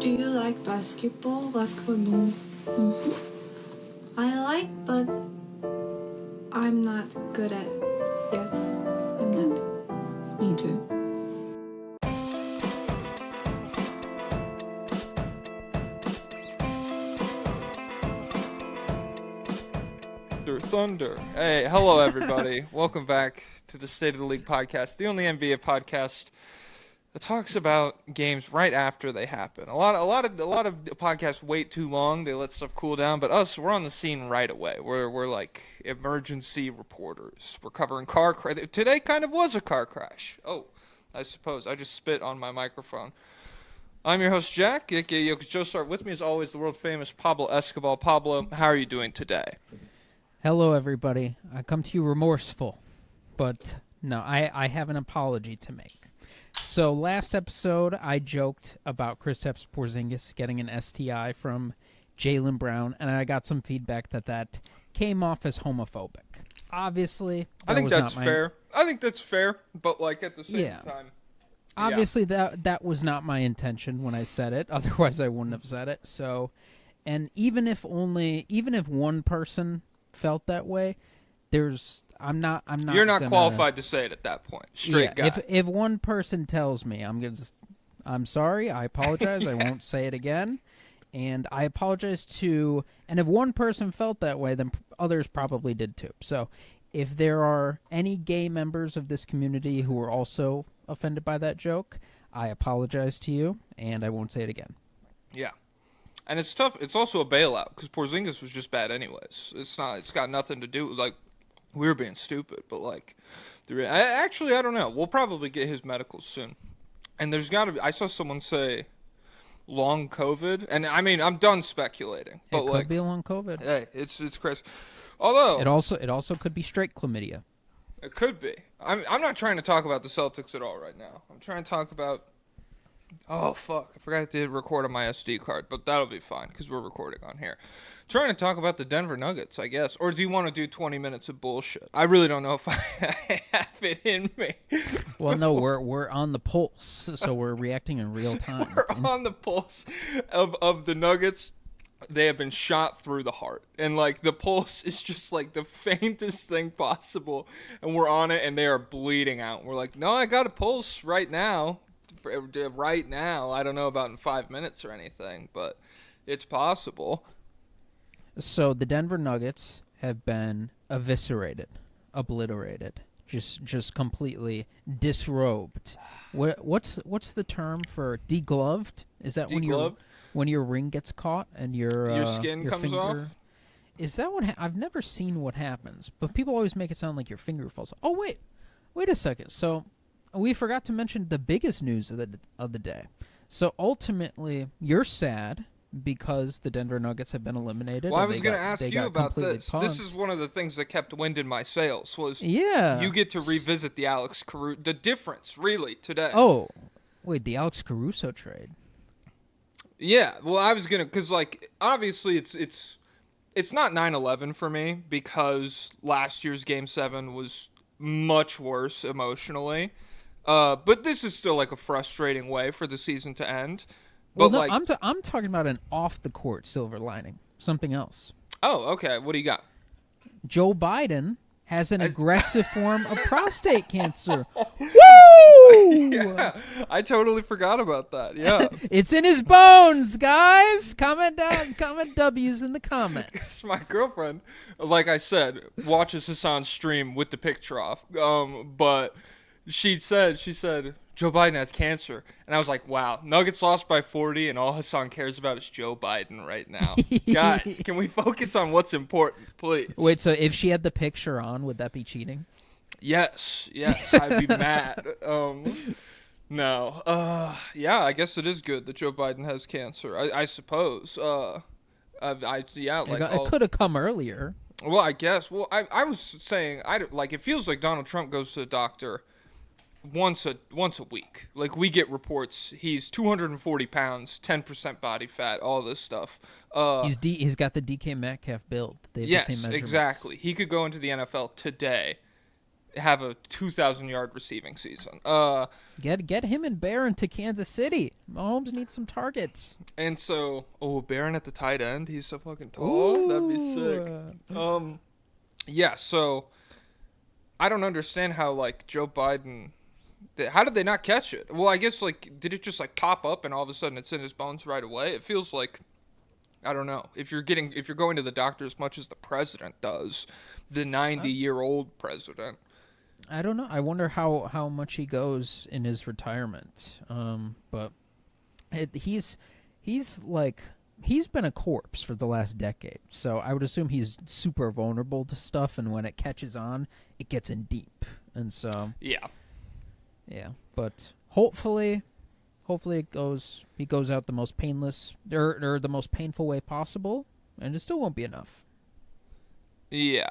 Do you like basketball? Basketball, no. I like, but I'm not good at. Yes, I'm not. Me too. Thunder. Hey, hello everybody. Welcome back to the State of the League podcast, the only NBA podcast that talks about games right after they happen. A lot of podcasts wait too long. They let stuff cool down, but us, we're on the scene right away. We're like emergency reporters. We're covering car crash. Today kind of was a car crash. Oh, I suppose I just spit on my microphone. I'm your host Jack, aka joestar. With me as always the world famous Pablo Escobar. Pablo, how are you doing today? Hello, everybody. I come to you remorseful, but no, I have an apology to make. So last episode, I joked about Kristaps Porzingis getting an STI from Jaylen Brown, and I got some feedback that came off as homophobic. Obviously, I think that's fair. I think that's fair, but like at the same time. Obviously, that was not my intention when I said it. Otherwise, I wouldn't have said it. So, and even if one person felt that way, I'm not You're not qualified to say it at that point. Straight guy. If one person tells me, I'm sorry, I apologize, yeah. I won't say it again, and I apologize to. And if one person felt that way, then others probably did too. So, if there are any gay members of this community who are also offended by that joke, I apologize to you, and I won't say it again. Yeah. And it's tough. It's also a bailout because Porzingis was just bad anyways. It's got nothing to do with, like, we were being stupid, but like, I don't know. We'll probably get his medicals soon. And there's got to be. I saw someone say long COVID, and I mean, I'm done speculating. But it could be long COVID. Hey, it's crazy. Although it also could be straight chlamydia. It could be. I'm not trying to talk about the Celtics at all right now. I'm trying to talk about. Oh, fuck. I forgot to record on my SD card, but that'll be fine because we're recording on here. Trying to talk about the Denver Nuggets, I guess. Or do you want to do 20 minutes of bullshit? I really don't know if I have it in me. Well, no, we're on the pulse, so we're reacting in real time. We're on the pulse of the Nuggets. They have been shot through the heart. And, like, the pulse is just, like, the faintest thing possible. And we're on it, and they are bleeding out. We're like, no, I got a pulse right now. Right now. I don't know about in 5 minutes or anything, but it's possible. So the Denver Nuggets have been eviscerated, obliterated, just completely disrobed. What's the term for degloved? Is that when your ring gets caught and your skin comes off? Is that what I've never seen what happens, but people always make it sound like your finger falls off. Oh wait a second. So we forgot to mention the biggest news of the day. So ultimately, you're sad because the Denver Nuggets have been eliminated. Well, I was going to ask you about this. Punked. This is one of the things that kept wind in my sails was you get to revisit the Alex Caruso, the difference, really, today. Oh, wait, the Alex Caruso trade. Yeah, well, I was going to, because, like, obviously it's not 9/11 for me because last year's Game 7 was much worse emotionally. But this is still like a frustrating way for the season to end. But well, no, I'm talking about an off-the-court silver lining, something else. Oh, okay. What do you got? Joe Biden has an aggressive form of prostate cancer. Woo! Yeah, I totally forgot about that. Yeah, it's in his bones, guys. Comment W's in the comments. My girlfriend, like I said, watches Hassan's stream with the picture off. But she said Joe Biden has cancer, and I was like, wow, Nuggets lost by 40, and all Hassan cares about is Joe Biden right now. Guys, can we focus on what's important, please? Wait, so if she had the picture on, would that be cheating? Yes, I'd be mad. No, yeah, I guess it is good that Joe Biden has cancer. I suppose. It could have come earlier. Well, I guess. Well, I was saying, it feels like Donald Trump goes to the doctor once a week. Like, we get reports he's 240 pounds, 10% body fat, all this stuff. He's got the DK Metcalf build. They have the same measurements. Exactly. He could go into the NFL today have a 2,000-yard receiving season. Get him and Barron to Kansas City. Mahomes needs some targets. And so, Barron at the tight end, he's so fucking tall. Ooh. That'd be sick. Yeah, so I don't understand how, like, Joe Biden, how did they not catch it? Well, I guess, like, did it just, like, pop up and all of a sudden it's in his bones right away? It feels like, I don't know, if you're going to the doctor as much as the president does, the 90-year-old president. I don't know. I wonder how much he goes in his retirement. But he's been a corpse for the last decade. So I would assume he's super vulnerable to stuff, and when it catches on, it gets in deep. And so Yeah. But hopefully he goes out the most painless or the most painful way possible, and it still won't be enough. Yeah.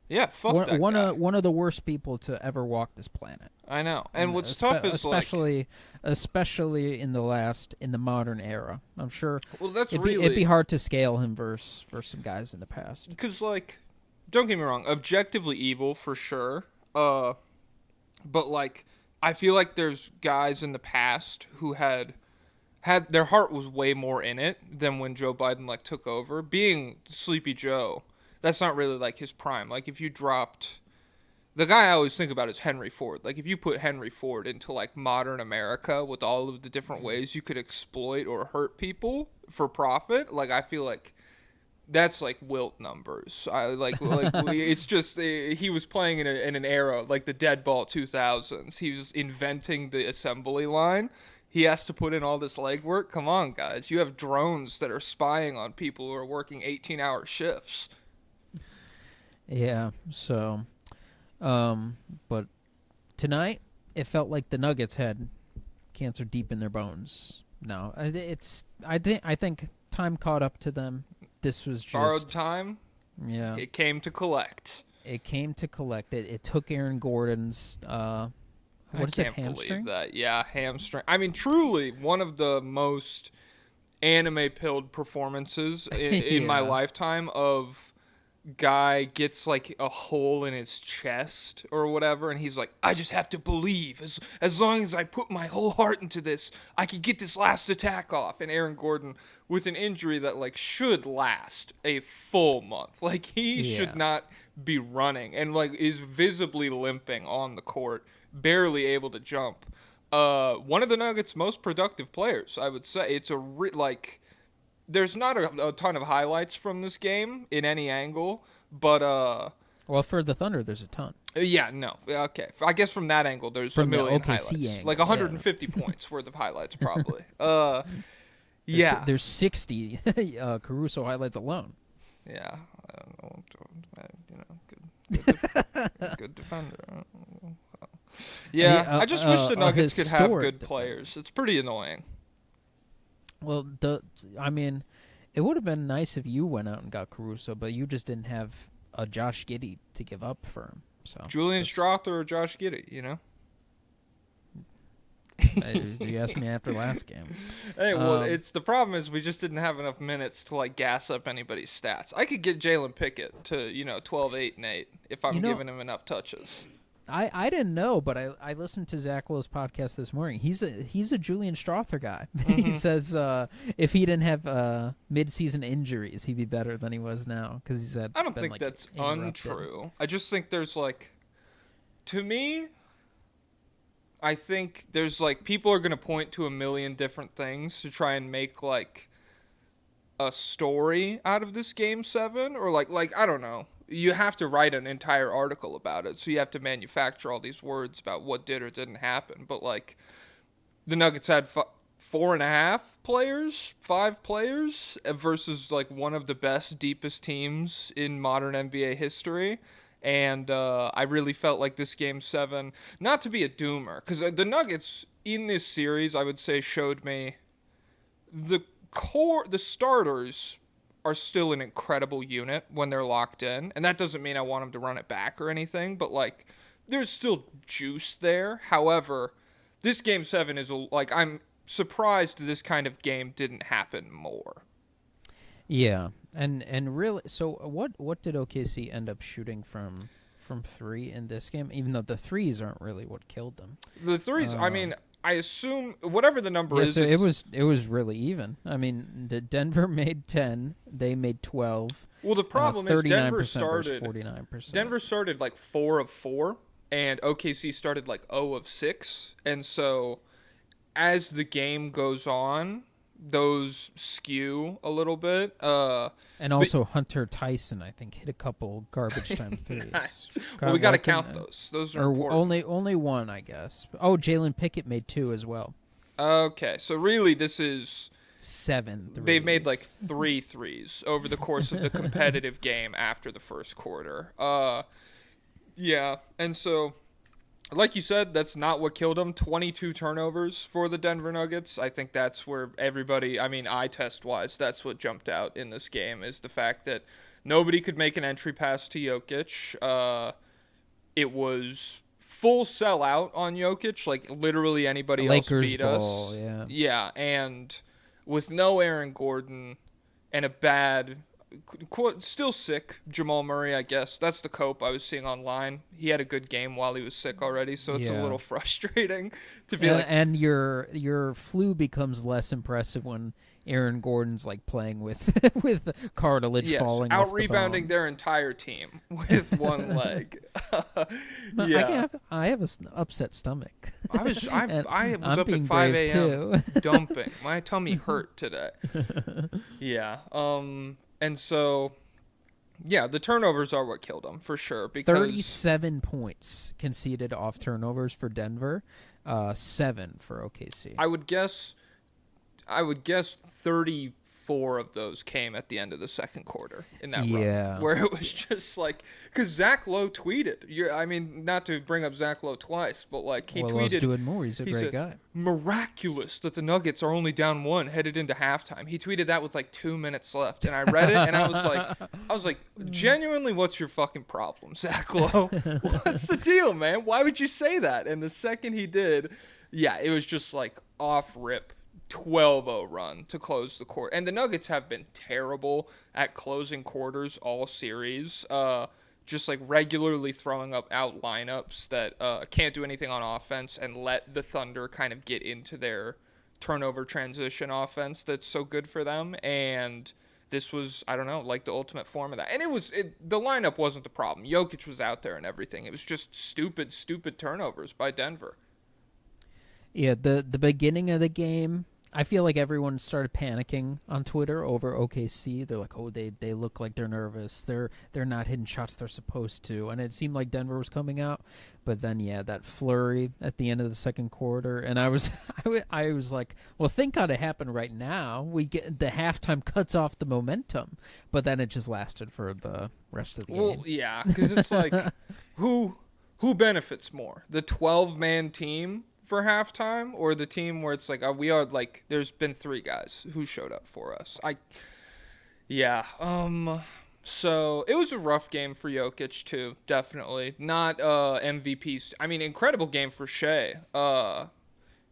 Yeah, fuck that guy. One of the worst people to ever walk this planet. I know. And what's tough is especially in the modern era. I'm sure. Well, that's it'd be hard to scale him versus some guys in the past. Because, like, don't get me wrong, objectively evil for sure. But, like, I feel like there's guys in the past who had their heart was way more in it than when Joe Biden, like, took over. Being Sleepy Joe, that's not really, like, his prime. Like, if you dropped... The guy I always think about is Henry Ford. Like, if you put Henry Ford into, like, modern America with all of the different ways you could exploit or hurt people for profit, like, I feel like that's, like, Wilt numbers. It's just, he was playing in an era, like, the Deadball 2000s. He was inventing the assembly line. He has to put in all this legwork. Come on, guys. You have drones that are spying on people who are working 18-hour shifts. Yeah, so, but tonight it felt like the Nuggets had cancer deep in their bones. No, I think time caught up to them. This was just borrowed time. Yeah, it came to collect. It took Aaron Gordon's hamstring? I can't believe that. Yeah, hamstring. I mean, truly one of the most anime-pilled performances in my lifetime of. Guy gets like a hole in his chest or whatever, and he's like, I just have to believe as long as I put my whole heart into this, I can get this last attack off. And Aaron Gordon with an injury that like should last a full month, like he should not be running, and like is visibly limping on the court, barely able to jump. One of the Nuggets' most productive players, I would say. It's there's not a ton of highlights from this game in any angle, but well, for the Thunder, there's a ton. Yeah, no, okay. I guess from that angle, there's a million highlights, angle, like 150 points worth of highlights, probably. There's 60 Caruso highlights alone. Yeah, I don't know, good defender. Yeah, I just wish the Nuggets could have good players. It's pretty annoying. Well, it would have been nice if you went out and got Caruso, but you just didn't have a Josh Giddey to give up for him. So Julian Strother or Josh Giddey, you know? You asked me after last game. Hey, well, the problem is we just didn't have enough minutes to like gas up anybody's stats. I could get Jalen Pickett to 12, 8, and 8 if I'm giving him enough touches. I didn't know, but I listened to Zach Lowe's podcast this morning. He's a Julian Strother guy. Mm-hmm. He says if he didn't have mid-season injuries, he'd be better than he was now because he's had. I don't think that's untrue. I just think there's to me, I think there's people are gonna point to a million different things to try and make a story out of this Game 7, or I don't know. You have to write an entire article about it, so you have to manufacture all these words about what did or didn't happen. But the Nuggets had 5 players versus one of the best, deepest teams in modern NBA history. And I really felt like this Game 7, not to be a doomer, because the Nuggets in this series, I would say, showed me the starters are still an incredible unit when they're locked in. And that doesn't mean I want them to run it back or anything, but there's still juice there. However, this Game 7 is I'm surprised this kind of game didn't happen more. Yeah. And really, so what did OKC end up shooting from from 3 in this game, even though the threes aren't really what killed them. The threes, I mean, I assume whatever the number is. So it was really even. I mean, Denver made 10, they made 12. Well, the problem is 49% 49%. Denver started like 4 of 4, and OKC started like 0 of 6, and so as the game goes on, those skew a little bit. And also Hunter Tyson, I think, hit a couple garbage time threes. Nice. Well, we got to count those. Those are important. Only one, I guess. Oh, Jalen Pickett made 2 as well. Okay, so really this is 7 threes. They've made like 3 threes over the course of the competitive game after the first quarter. Yeah, and so, like you said, that's not what killed them. 22 turnovers for the Denver Nuggets. I think that's where everybody, I mean, eye test wise, that's what jumped out in this game, is the fact that nobody could make an entry pass to Jokic. It was full sellout on Jokic, like literally anybody Lakers else beat ball, us. Yeah. Yeah, and with no Aaron Gordon and a bad, still sick Jamal Murray, I guess. That's the cope I was seeing online. He had a good game while he was sick already, so it's a little frustrating to be and your flu becomes less impressive when Aaron Gordon's like playing with with cartilage falling off out rebounding their entire team with one leg. Yeah, I have an upset stomach. I was up at 5 a.m. too. dumping. My tummy hurt today. Yeah. And so, yeah, the turnovers are what killed them for sure. Because 37 points conceded off turnovers for Denver, 7 for OKC. I would guess 34 of those came at the end of the second quarter in that run, where it was just like, because Zach Lowe tweeted. I mean, not to bring up Zach Lowe twice, but like he tweeted. Let's do it more. He's a great guy. Miraculous that the Nuggets are only down 1 headed into halftime. He tweeted that with like 2 minutes left, and I read it and I was like, genuinely, what's your fucking problem, Zach Lowe? What's the deal, man? Why would you say that? And the second he did, yeah, it was just like off rip. 12-0 run to close the quarter. And the Nuggets have been terrible at closing quarters all series. Just like regularly throwing out lineups that can't do anything on offense and let the Thunder kind of get into their turnover transition offense that's so good for them. And this was, I don't know, like the ultimate form of that. And the lineup wasn't the problem. Jokic was out there and everything. It was just stupid turnovers by Denver. Yeah, the beginning of the game, I feel like everyone started panicking on Twitter over OKC. They're like, oh, they look like they're nervous. They're not hitting shots they're supposed to. And it seemed like Denver was coming out. But then, yeah, that flurry at the end of the second quarter. And I was like, well, thank God it happened right now. We get the halftime cuts off the momentum. But then it just lasted for the rest of the game. Well, yeah, because it's like, who benefits more? The 12-man team for halftime, or the team where it's like we are like there's been 3 guys who showed up for us. So it was a rough game for Jokic too, definitely not MVPs. I mean, incredible game for Shea.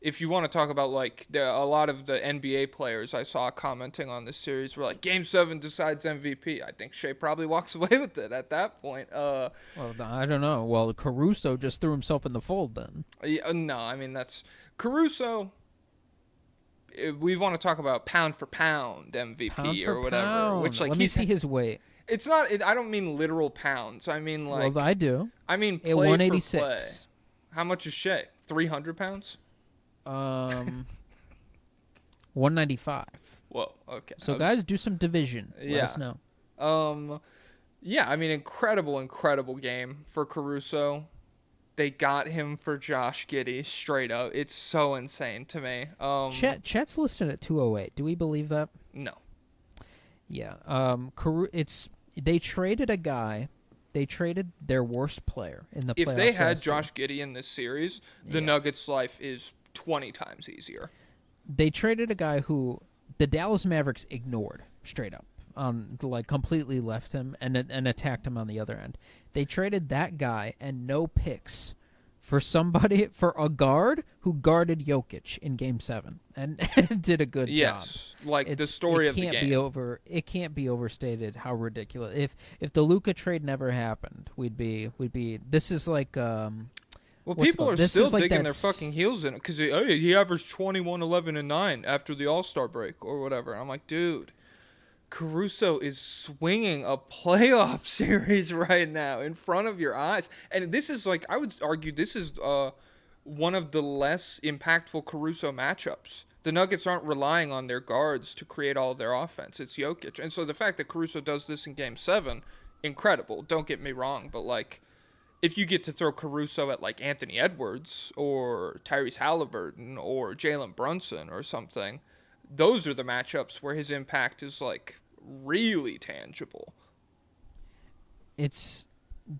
If you want to talk about like a lot of the NBA players I saw commenting on this series were like, Game 7 decides MVP. I think Shea probably walks away with it at that point. Well, I don't know. Well, Caruso just threw himself in the fold then. No, I mean, that's Caruso. We want to talk about pound for pound MVP or whatever. Pound. Which like let me see his weight. It's not. I don't mean literal pounds. I mean like. Well, I do. I mean play 186. for play. How much is Shea? 300 pounds. 195. Whoa, okay. So guys, do some division. Let us know. Yeah, I mean, incredible game for Caruso. They got him for Josh Giddey, straight up. It's so insane to me. Chet's listed at 208. Do we believe that? No. Yeah. They traded a guy. They traded their worst player in the playoffs. If they had Josh Giddey in this series, the Nuggets' life is 20 times easier. They traded a guy who the Dallas Mavericks ignored straight up, like completely left him and attacked him on the other end. They traded that guy and no picks for a guard who guarded Jokic in Game 7 and did a good job. Yes, like the story of the game. It can't be overstated how ridiculous. If the Luka trade never happened, we'd be. This is like. Well, people are still digging their fucking heels in it because he averaged 21, 11, and 9 after the All-Star break or whatever. I'm like, dude, Caruso is swinging a playoff series right now in front of your eyes. And this is like, I would argue this is one of the less impactful Caruso matchups. The Nuggets aren't relying on their guards to create all their offense. It's Jokic. And so the fact that Caruso does this in Game 7, incredible. Don't get me wrong, but like, if you get to throw Caruso at like Anthony Edwards or Tyrese Halliburton or Jalen Brunson or something, those are the matchups where his impact is like really tangible.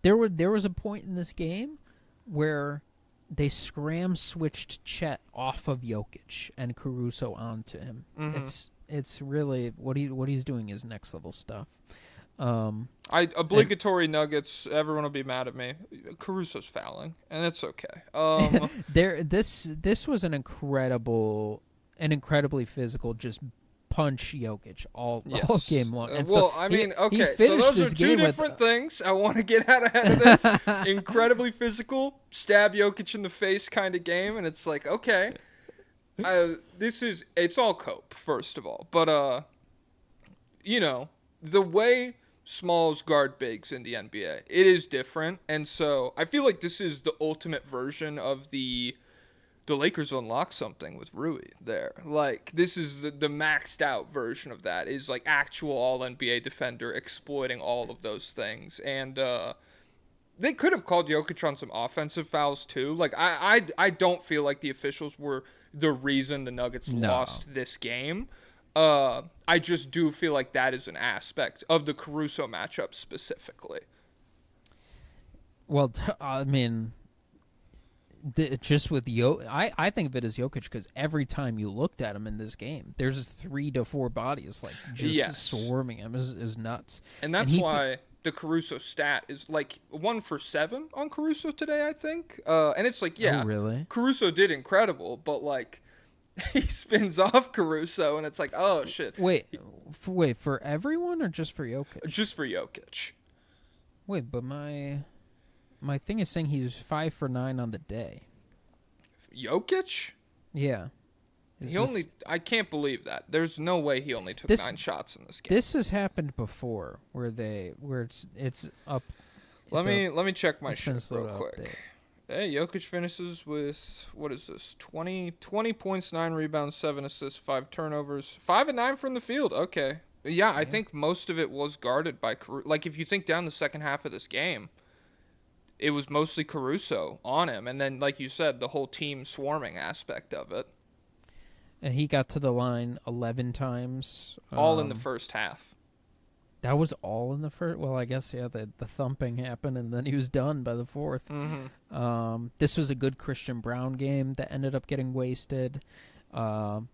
There was a point in this game where they switched Chet off of Jokic and Caruso onto him. Mm-hmm. It's really what he's doing is next level stuff. Obligatory Nuggets. Everyone will be mad at me. Caruso's fouling, and it's okay. This was an incredibly physical just punch Jokic all game long. And so those are two different things. I want to get out ahead of this. Incredibly physical, stab Jokic in the face kind of game, and it's like, okay, it's all cope first of all, but the way smalls guard bigs in the NBA, it is different, and so I feel like this is the ultimate version of the Lakers unlock something with Rui there. Like, this is the maxed out version of that, is like actual all-NBA defender exploiting all of those things. And they could have called Jokic on some offensive fouls too. Like, I don't feel like the officials were the reason the Nuggets lost this game. I just do feel like that is an aspect of the Caruso matchup specifically. Well, I mean, just with I think of it as Jokic because every time you looked at him in this game, there's 3 to 4 bodies like just swarming him. Is nuts. And that's why the Caruso stat is like 1 for 7 on Caruso today, I think. And it's like, oh, really? Caruso did incredible, but like, he spins off Caruso, and it's like, oh, shit. Wait, for everyone or just for Jokic? Just for Jokic. Wait, but my thing is saying he's 5 for 9 on the day. Jokic? Yeah. I can't believe that. There's no way he only took 9 shots in this game. This has happened before, where it's up. Let me check my shit real quick. Hey, Jokic finishes with, what is this, 20 points, 9 rebounds, 7 assists, 5 turnovers, 5 and 9 from the field. Okay. Yeah, I think most of it was guarded by Caruso. Like, if you think down the second half of this game, it was mostly Caruso on him. And then, like you said, the whole team swarming aspect of it. And he got to the line 11 times. All in the first half. That was all in the first. Well, I guess the thumping happened, and then he was done by the fourth. Mm-hmm. This was a good Christian Brown game that ended up getting wasted.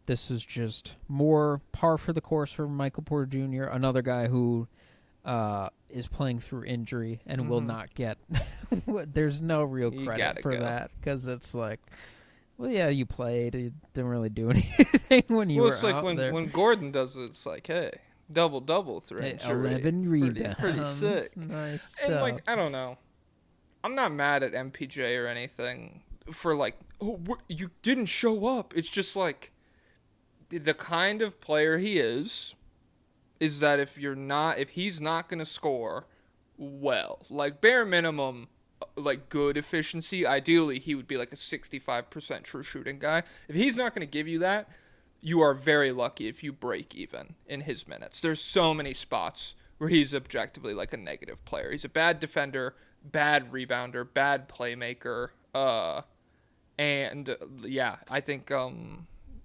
This was just more par for the course for Michael Porter Jr., another guy who is playing through injury and will not get. There's no real credit for that because it's like, well, yeah, you played. You didn't really do anything when you were out there. Well, it's like when Gordon does it, it's like, hey. Double through injury. 11 rebounds. Pretty sick. Nice stuff. And, like, I don't know. I'm not mad at MPJ or anything for, like, you didn't show up. It's just, like, the kind of player he is that if he's not going to score well, like, bare minimum, like, good efficiency, ideally he would be, like, a 65% true shooting guy. If he's not going to give you that, you are very lucky if you break even in his minutes. There's so many spots where he's objectively like a negative player. He's a bad defender, bad rebounder, bad playmaker. And I think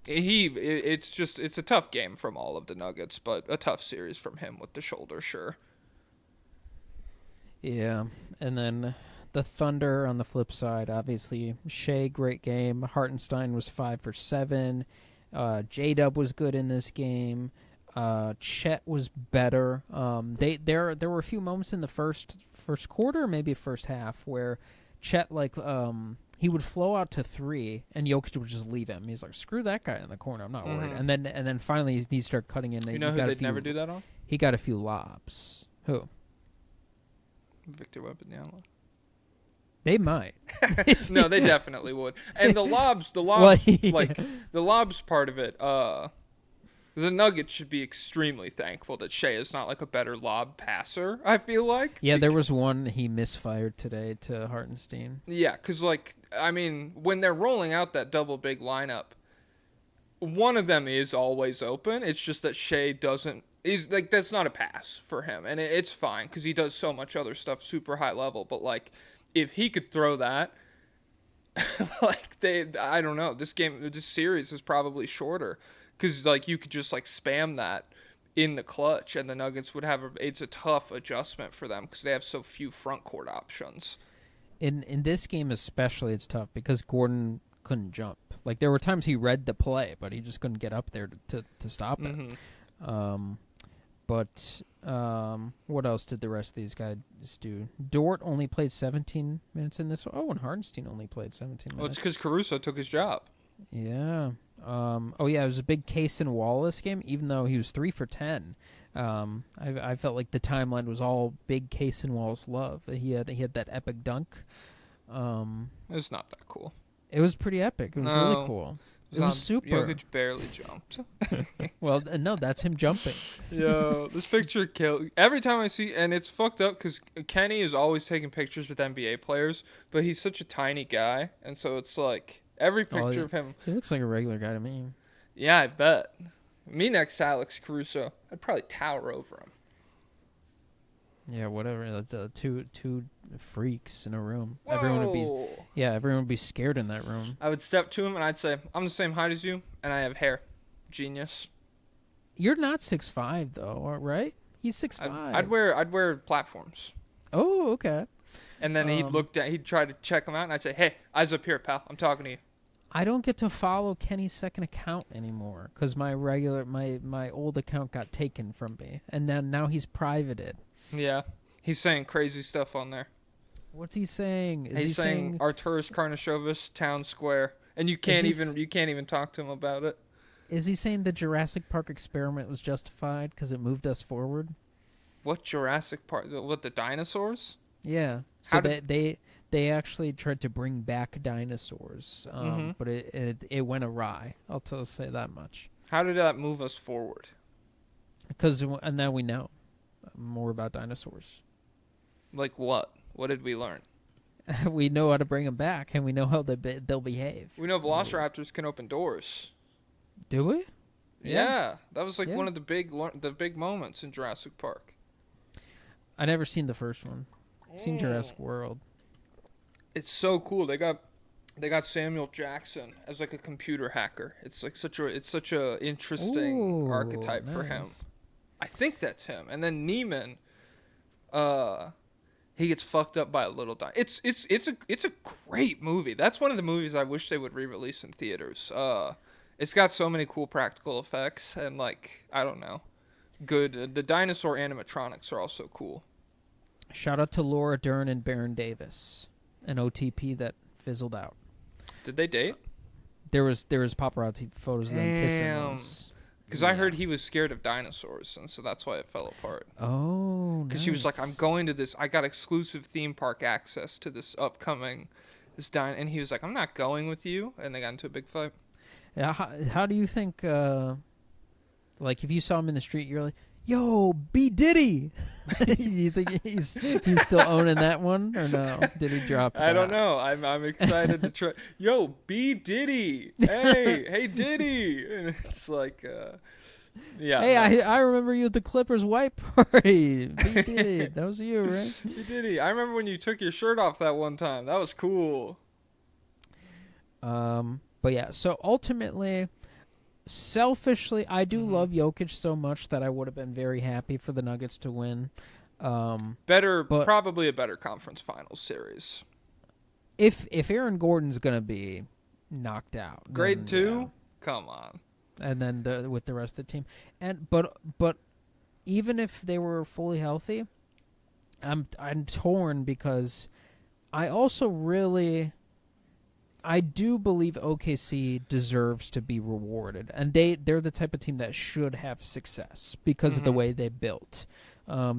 it's a tough game from all of the Nuggets, but a tough series from him with the shoulder, sure. Yeah, and then the Thunder on the flip side, obviously Shea, great game. Hartenstein was 5 for 7. J-Dub was good in this game. Chet was better. There were a few moments in the first quarter, maybe first half, where Chet he would flow out to 3, and Jokic would just leave him. He's like, "Screw that guy in the corner. I'm not worried." And then finally he started cutting in. You know who they'd never do that on? He got a few lobs. Who? Victor Wembanyama. They might. No, they definitely would. And the lobs, like the lobs part of it. The Nuggets should be extremely thankful that Shea is not like a better lob passer, I feel like. Yeah, there was one he misfired today to Hartenstein. Yeah, because, like, I mean, when they're rolling out that double big lineup, one of them is always open. It's just that Shea doesn't. He's like, that's not a pass for him. And it's fine because he does so much other stuff super high level. But, like, if he could throw that, like, I don't know. This series is probably shorter. Because, like, you could just, like, spam that in the clutch, and the Nuggets would have it's a tough adjustment for them because they have so few front court options. In this game especially, it's tough because Gordon couldn't jump. Like, there were times he read the play, but he just couldn't get up there to stop it. But what else did the rest of these guys do? Dort only played 17 minutes in this one. Oh, and Hardenstein only played 17 minutes. Well, it's because Caruso took his job. Yeah. It was a big Case and Wallace game, even though he was 3 for 10. I felt like the timeline was all big Case and Wallace love. He had that epic dunk. It's not that cool. It was pretty epic. It was really cool. It was super. Jokic barely jumped. Well, no, that's him jumping. Yo, this picture killed. Every time I see, and it's fucked up because Kenny is always taking pictures with NBA players, but he's such a tiny guy, and so it's like. Every picture of him. He looks like a regular guy to me. Yeah, I bet. Me next to Alex Caruso, I'd probably tower over him. Yeah, whatever. The two freaks in a room. Whoa. Everyone would be scared in that room. I would step to him and I'd say, "I'm the same height as you, and I have hair. Genius." You're not 6'5", though, right? He's 6'5". I'd wear platforms. Oh, okay. And then he'd try to check him out, and I'd say, "Hey, eyes up here, pal. I'm talking to you." I don't get to follow Kenny's second account anymore because my old account got taken from me, and then now he's privated. Yeah, he's saying crazy stuff on there. What's he saying? Is he's saying Arturas Karnisovas, Town Square, and you can't even talk to him about it. Is he saying the Jurassic Park experiment was justified because it moved us forward? What Jurassic Park? What, the dinosaurs? Yeah. So they actually tried to bring back dinosaurs, but it went awry. I'll say that much. How did that move us forward? Because now we know more about dinosaurs. Like what? What did we learn? We know how to bring them back, and we know how they'll behave. We know velociraptors can open doors. Do we? Yeah, that was like one of the big moments in Jurassic Park. I never seen the first one. I've seen Jurassic World. It's so cool. They got Samuel Jackson as like a computer hacker. It's like such a interesting archetype for him. I think that's him. And then Neiman, he gets fucked up by a little dinosaur. It's a great movie. That's one of the movies I wish they would re-release in theaters. It's got so many cool practical effects and like I don't know, good. The dinosaur animatronics are also cool. Shout out to Laura Dern and Baron Davis, an OTP that fizzled out. Did they date? There was paparazzi photos of them kissing once. Because I heard he was scared of dinosaurs, and so that's why it fell apart. Oh, because she was like, "I'm going to this. I got exclusive theme park access to this upcoming and he was like, "I'm not going with you," and they got into a big fight. Yeah, how do you think? Like, if you saw him in the street, you're like, "Yo, B Diddy." You think he's still owning that one, or no? Did he drop it? I don't know. I'm excited to try. Yo, B Diddy. Hey Diddy. And it's like, yeah. Hey, I remember you at the Clippers white party. B Diddy, that was you, right? B Diddy. I remember when you took your shirt off that one time. That was cool. But yeah. So ultimately, selfishly, I do love Jokic so much that I would have been very happy for the Nuggets to win. Probably a better conference finals series. If Aaron Gordon's gonna be knocked out, grade 2, come on. And then with the rest of the team, but even if they were fully healthy, I'm torn because I also really I do believe OKC deserves to be rewarded, and they're the type of team that should have success because of the way they built.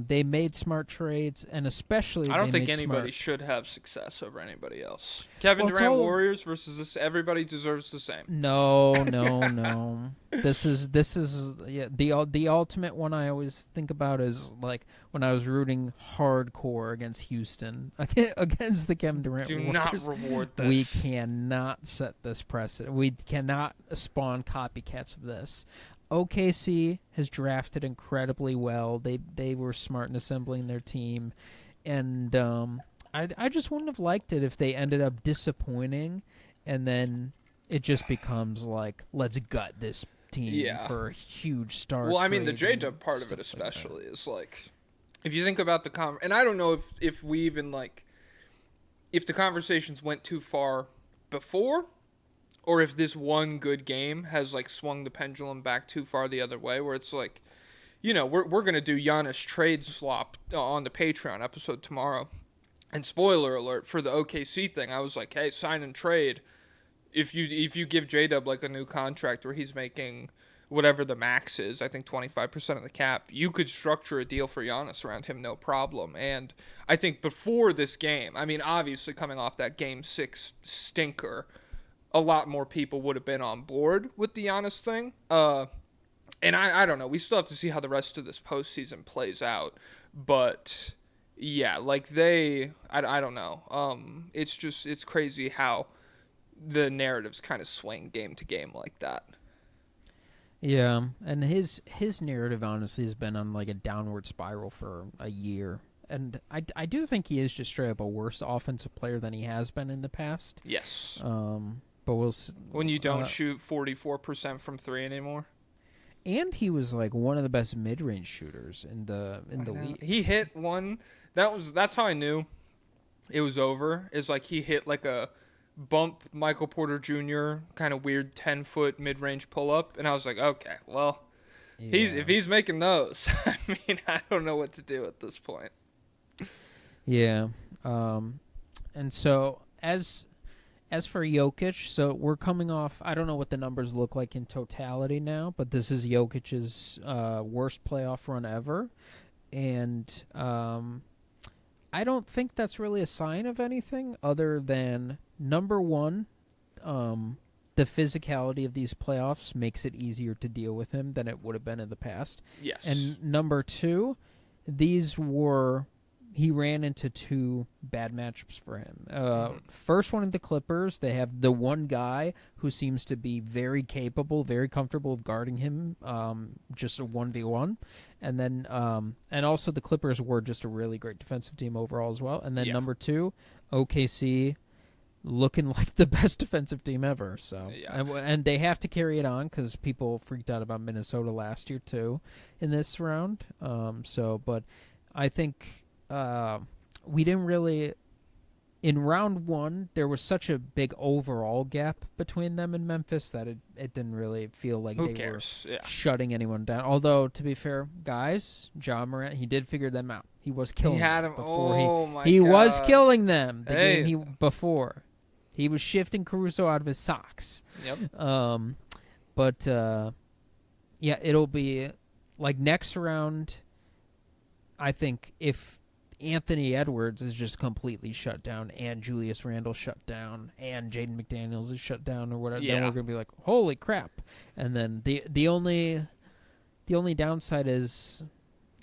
They made smart trades, and especially I don't they think made anybody smart... should have success over anybody else. Kevin Well, it's Durant all- Warriors versus this. Everybody deserves the same. No, no, no. This is the ultimate one I always think about is like when I was rooting hardcore against Houston against the Kevin Durant Do Warriors. not reward this. We cannot set this precedent. We cannot spawn copycats of this. OKC has drafted incredibly well. They were smart in assembling their team, and I just wouldn't have liked it if they ended up disappointing, and then it just becomes like, let's gut this team for a huge star. Well, I mean, the trade J-Dub and part of it stuff like especially is like, if you think about and I don't know if we even like, if the conversations went too far before, or if this one good game has like swung the pendulum back too far the other way, where it's like, you know, we're gonna do Giannis trade swap on the Patreon episode tomorrow, and spoiler alert for the OKC thing, I was like, hey, sign and trade. If you give J-Dub like a new contract where he's making whatever the max is, I think 25% of the cap, you could structure a deal for Giannis around him, no problem. And I think before this game, I mean, obviously coming off that Game 6 stinker, a lot more people would have been on board with the Giannis thing. And I don't know. We still have to see how the rest of this postseason plays out. But, yeah, like I don't know. It's crazy how the narratives kind of swing game to game like that. Yeah, and his narrative honestly has been on like a downward spiral for a year. And I do think he is just straight up a worse offensive player than he has been in the past. Yes. But when you don't shoot 44% from 3 anymore. And he was like one of the best mid-range shooters in the league. He hit one. That's how I knew it was over. Is like he hit like a bump Michael Porter Jr. kind of weird 10-foot mid-range pull-up, and I was like, okay, well, if he's making those, I mean, I don't know what to do at this point. Yeah. And so as for Jokic, so we're coming off, I don't know what the numbers look like in totality now, but this is Jokic's worst playoff run ever. And I don't think that's really a sign of anything other than, number one, the physicality of these playoffs makes it easier to deal with him than it would have been in the past. Yes. And number two, he ran into two bad matchups for him. First one in the Clippers, they have the one guy who seems to be very capable, very comfortable of guarding him, just a 1v1. And then, and also the Clippers were just a really great defensive team overall as well. And then number two, OKC looking like the best defensive team ever. So, and they have to carry it on because people freaked out about Minnesota last year too in this round. But I think we didn't really, in round one, there was such a big overall gap between them and Memphis that it didn't really feel like they were shutting anyone down. Although, to be fair, guys, Ja Morant, he did figure them out. He was killing them before he was killing them the game before. He was shifting Caruso out of his socks. Yep. Yeah, it'll be like next round. I think if Anthony Edwards is just completely shut down and Julius Randle shut down and Jaden McDaniels is shut down or whatever, then we're going to be like, holy crap. And then the only downside is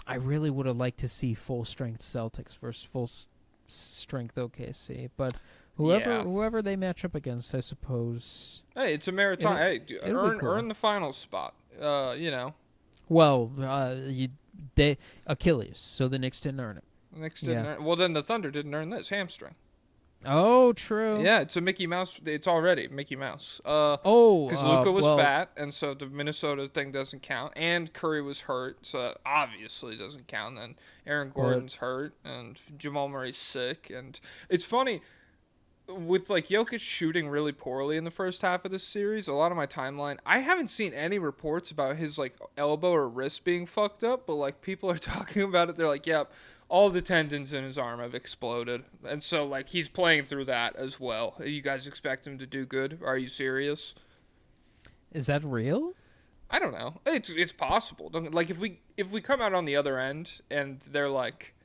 I really would have liked to see full-strength Celtics versus full-strength OKC. But whoever they match up against, I suppose. Hey, it's a marathon. Hey, earn the final spot. You know. Well, Achilles, so the Knicks didn't earn it. Knicks didn't earn. Well, then the Thunder didn't earn this hamstring. Oh, true. Yeah, it's a Mickey Mouse. It's already Mickey Mouse. Because Luka was fat, and so the Minnesota thing doesn't count. And Curry was hurt, so that obviously doesn't count. And Aaron Gordon's hurt, and Jamal Murray's sick. And it's funny, with like Jokic shooting really poorly in the first half of this series, a lot of my timeline, I haven't seen any reports about his like elbow or wrist being fucked up, but like people are talking about it. They're like, yep, all the tendons in his arm have exploded. And so, like, he's playing through that as well. You guys expect him to do good? Are you serious? Is that real? I don't know. It's possible. Like, if we come out on the other end and they're like,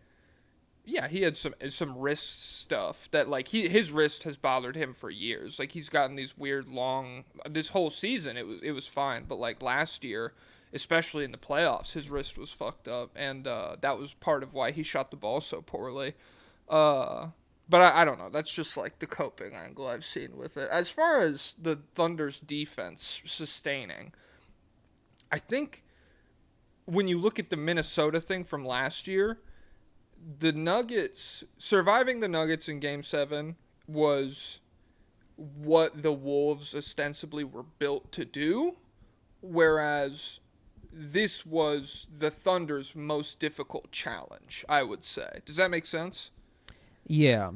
yeah, he had some wrist stuff that, like, his wrist has bothered him for years. Like, he's gotten these weird long, this whole season it was fine, but like last year, especially in the playoffs, his wrist was fucked up, and that was part of why he shot the ball so poorly. But I don't know. That's just like the coping angle I've seen with it. As far as the Thunder's defense sustaining, I think when you look at the Minnesota thing from last year, the Nuggets, surviving the Nuggets in Game 7 was what the Wolves ostensibly were built to do, whereas this was the Thunder's most difficult challenge, I would say. Does that make sense? Yeah.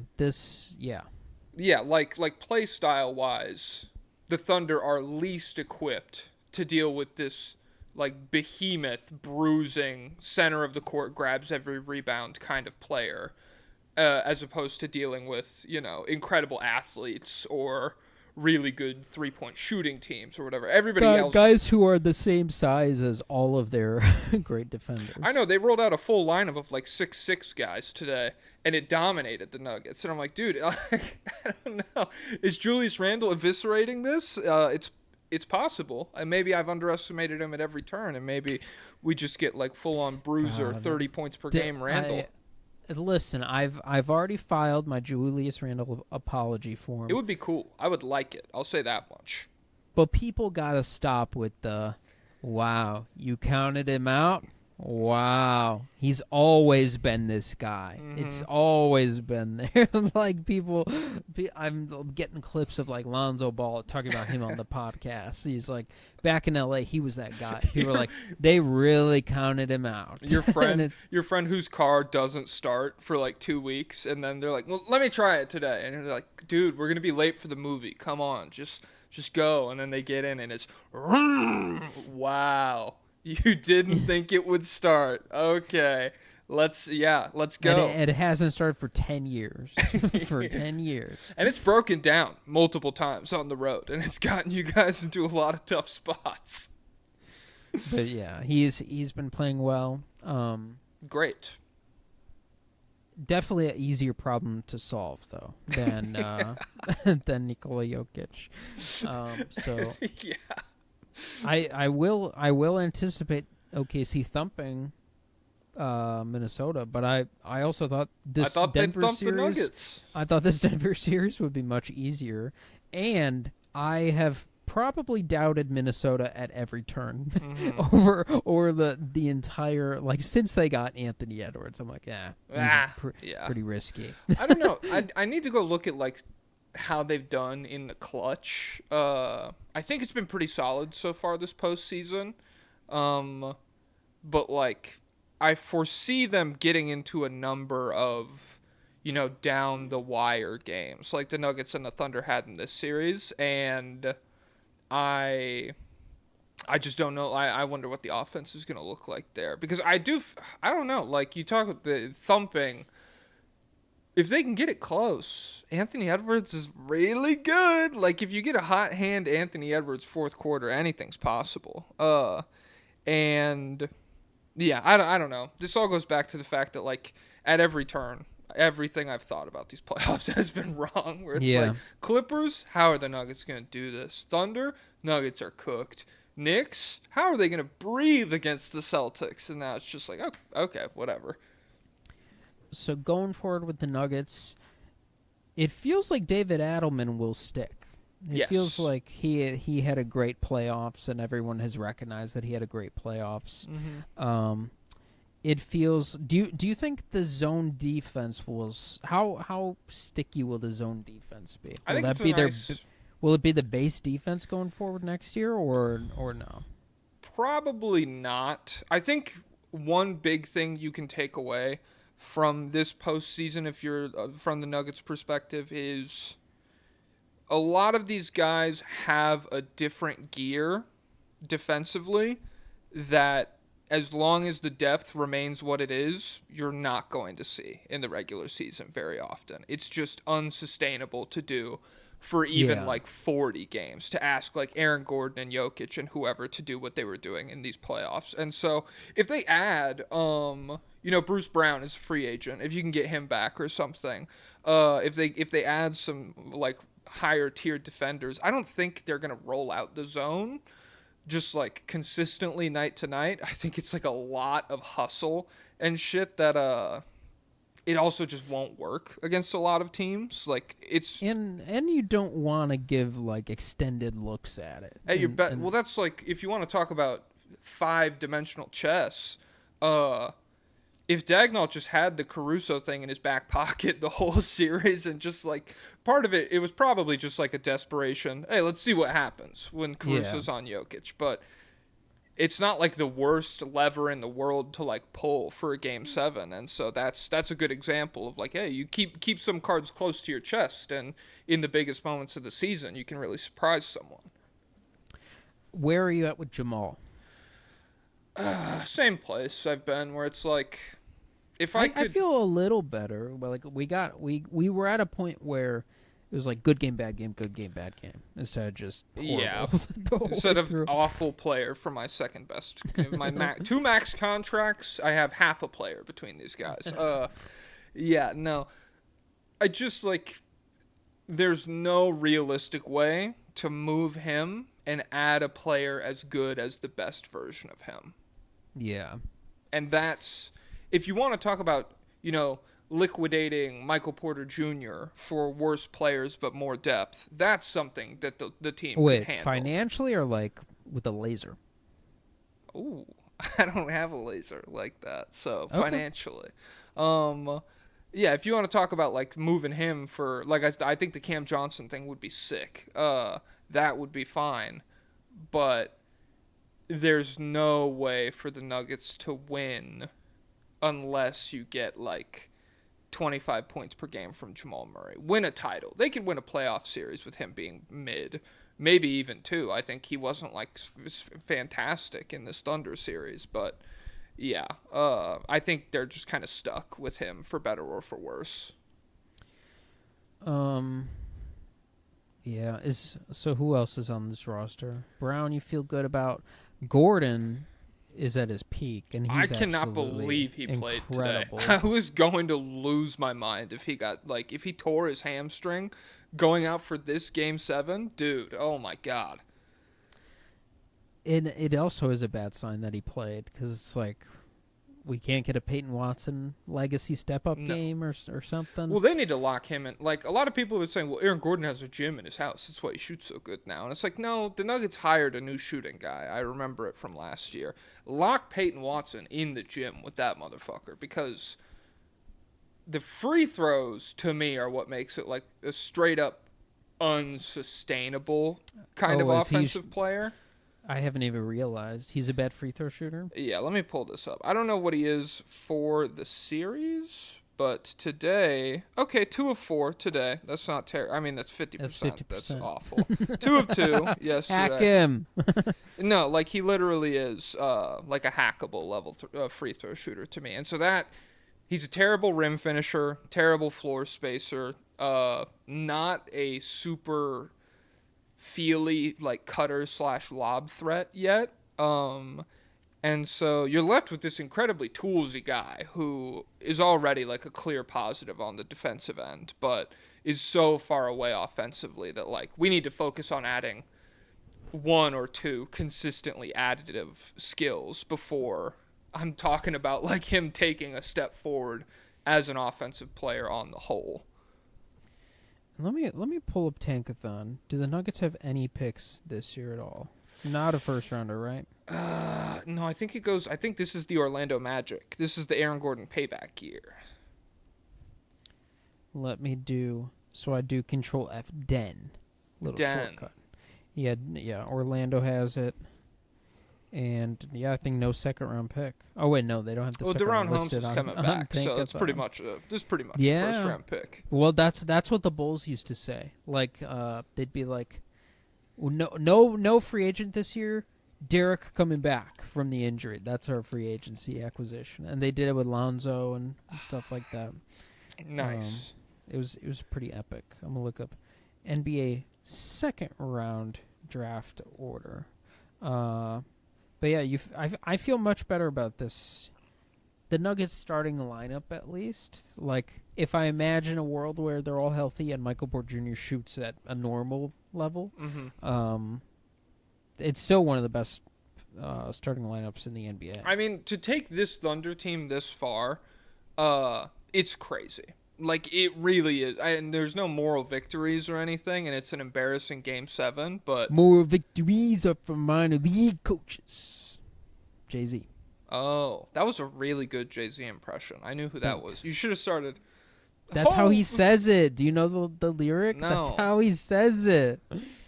Yeah, like play style wise, the Thunder are least equipped to deal with this like behemoth, bruising, center of the court, grabs every rebound kind of player, as opposed to dealing with, you know, incredible athletes or really good three-point shooting teams or whatever. Everybody else, guys who are the same size as all of their great defenders. I know, they rolled out a full lineup of like 6'6" guys today, and it dominated the Nuggets. And I'm like, dude, I don't know. Is Julius Randle eviscerating this? It's possible. And maybe I've underestimated him at every turn, and maybe we just get like full-on bruiser, 30 points per game Randle. Listen, I've already filed my Julius Randle apology form. It would be cool. I would like it. I'll say that much. But people gotta stop with the, wow, you counted him out? Wow. He's always been this guy. Mm-hmm. It's always been there. Like I'm getting clips of like Lonzo Ball talking about him on the podcast. He's like, back in LA, he was that guy. People are like, they really counted him out. Your friend whose car doesn't start for like 2 weeks, and then they're like, well, let me try it today. And they're like, dude, we're going to be late for the movie. Come on, just go. And then they get in and it's, wow. You didn't think it would start. Okay. Let's go. And it hasn't started for 10 years. For 10 years. And it's broken down multiple times on the road, and it's gotten you guys into a lot of tough spots. But yeah, he's been playing well. Great. Definitely an easier problem to solve though than than Nikola Jokic. So yeah. I will anticipate OKC thumping Minnesota, but I also thought this Denver series, the Nuggets. I thought this Denver series would be much easier, and I have probably doubted Minnesota at every turn over the entire, like, since they got Anthony Edwards. I'm like, pretty risky. I don't know. I need to go look at like how they've done in the clutch. I think it's been pretty solid so far this postseason. But like, I foresee them getting into a number of, you know, down the wire games like the Nuggets and the Thunder had in this series, and I just don't know. I wonder what the offense is going to look like there, because I don't know. Like, you talk about the thumping. If they can get it close, Anthony Edwards is really good. Like, if you get a hot hand Anthony Edwards fourth quarter, anything's possible. And yeah, I don't know. This all goes back to the fact that, like, at every turn, everything I've thought about these playoffs has been wrong. Where it's like, Clippers, how are the Nuggets going to do this? Thunder, Nuggets are cooked. Knicks, how are they going to breathe against the Celtics? And now it's just like, okay, whatever. So going forward with the Nuggets, it feels like David Adelman will stick. It feels like he had a great playoffs, and everyone has recognized that he had a great playoffs. Mm-hmm. It feels. Do you think the zone defense how sticky will the zone defense be? Will it be the base defense going forward next year, or no? Probably not. I think one big thing you can take away from this postseason, if you're from the Nuggets' perspective, is a lot of these guys have a different gear defensively that as long as the depth remains what it is, you're not going to see in the regular season very often. It's just unsustainable to do for even like 40 games, to ask like Aaron Gordon and Jokic and whoever to do what they were doing in these playoffs. And so if they add, Bruce Brown is a free agent, if you can get him back or something, if they add some like higher tier defenders, I don't think they're going to roll out the zone just like consistently night to night. I think it's like a lot of hustle and shit that it also just won't work against a lot of teams. Like it's and you don't want to give like extended looks at it. Well, that's like if you want to talk about 5-dimensional chess. If Dagnall just had the Caruso thing in his back pocket the whole series, and just like part of it was probably just like a desperation. Hey, let's see what happens when Caruso's on Jokic. But it's not like the worst lever in the world to like pull for a Game 7. And so that's a good example of like, hey, you keep some cards close to your chest, and in the biggest moments of the season, you can really surprise someone. Where are you at with Jamal? Same place I've been, where it's like, if I could... I feel a little better. Well, like we were at a point where it was like good game, bad game, good game, bad game, instead of just horrible. Instead of awful player for my second best. My 2 max contracts, I have half a player between these guys. I just like, there's no realistic way to move him and add a player as good as the best version of him. Yeah. And that's, if you want to talk about, liquidating Michael Porter Jr. for worse players but more depth, that's something that the team could handle. Financially or like with a laser? Ooh, I don't have a laser like that, so okay. Financially. If you want to talk about like moving him for, like I think the Cam Johnson thing would be sick. That would be fine, but there's no way for the Nuggets to win unless you get like 25 points per game from Jamal Murray. Win a title. They could win a playoff series with him being mid, maybe even 2. I think he wasn't like fantastic in this Thunder series, but I think they're just kind of stuck with him for better or for worse. Yeah. So who else is on this roster? Brown, you feel good about. Gordon is at his peak, and he's I cannot believe he played incredible. Today. I was going to lose my mind if he tore his hamstring going out for this Game 7. Dude, oh my God. It also is a bad sign that he played, because it's like, we can't get a Peyton Watson legacy step-up game or something. Well, they need to lock him in. Like, a lot of people would say, well, Aaron Gordon has a gym in his house. That's why he shoots so good now. And it's like, no, the Nuggets hired a new shooting guy. I remember it from last year. Lock Peyton Watson in the gym with that motherfucker, because the free throws, to me, are what makes it like a straight-up unsustainable kind of offensive player. I haven't even realized he's a bad free throw shooter. Yeah, let me pull this up. I don't know what he is for the series, but today, 2 of 4 today. That's not terrible. I mean, that's 50%. That's 50%. That's awful. 2 of 2 yesterday. Hack him. No, like he literally is like a hackable level free throw shooter to me. And so he's a terrible rim finisher, terrible floor spacer, not a super feely like cutter / lob threat yet, and so you're left with this incredibly toolsy guy who is already like a clear positive on the defensive end, but is so far away offensively that like we need to focus on adding 1 or 2 consistently additive skills before I'm talking about like him taking a step forward as an offensive player on the whole. Let me pull up Tankathon. Do the Nuggets have any picks this year at all? Not a first rounder, right? No, I think this is the Orlando Magic. This is the Aaron Gordon payback year. Let me do. So I do Control F. Den. Shortcut. Yeah. Orlando has it. And I think no second round pick. Oh wait, no, they don't have the second round Holmes listed is coming back, so it's pretty much a first round pick. Well, that's what the Bulls used to say. Like, they'd be like, no free agent this year Derek coming back from the injury. That's our free agency acquisition, and they did it with Lonzo and stuff like that. Nice. It was pretty epic. I'm gonna look up NBA second round draft order. But yeah, I feel much better about this. The Nuggets starting lineup, at least. Like, if I imagine a world where they're all healthy and Michael Porter Jr. shoots at a normal level, it's still one of the best starting lineups in the NBA. I mean, to take this Thunder team this far, it's crazy. Like, it really is. And there's no moral victories or anything, and it's an embarrassing Game 7, but... More victories are from minor league coaches. Jay-Z. Oh, that was a really good Jay-Z impression. I knew who that was. You should have started... That's how he says it. Do you know the lyric? No. That's how he says it.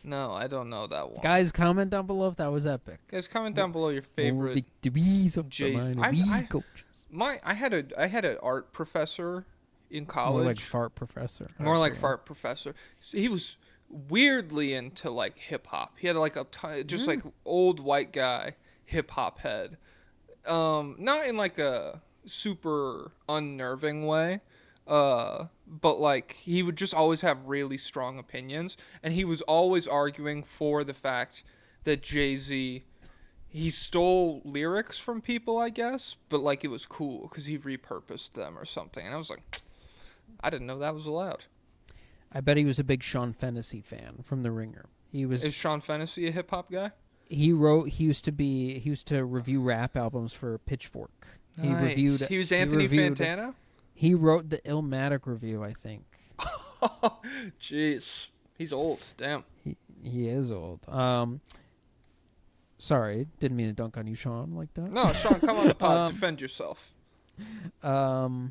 No, I don't know that one. Guys, comment down below if that was epic. Guys, comment down below your favorite victories of Jay-Z. the minor league coaches. I had an art professor in college. More like fart professor. More like fart professor. So he was weirdly into like hip hop. He had like just like old white guy hip hop head. Not in like a super unnerving way. But like he would just always have really strong opinions, and he was always arguing for the fact that Jay-Z, he stole lyrics from people, I guess, but like it was cool because he repurposed them or something. And I was like, I didn't know that was allowed. I bet he was a big Sean Fennessy fan from The Ringer. Is Sean Fennessy a hip hop guy? He used to review rap albums for Pitchfork. Nice. He was Anthony Fantano? He wrote the Illmatic review, I think. Jeez. He's old. Damn. He is old. Sorry, didn't mean to dunk on you, Sean, like that. No, Sean, come on the pod. Defend yourself. The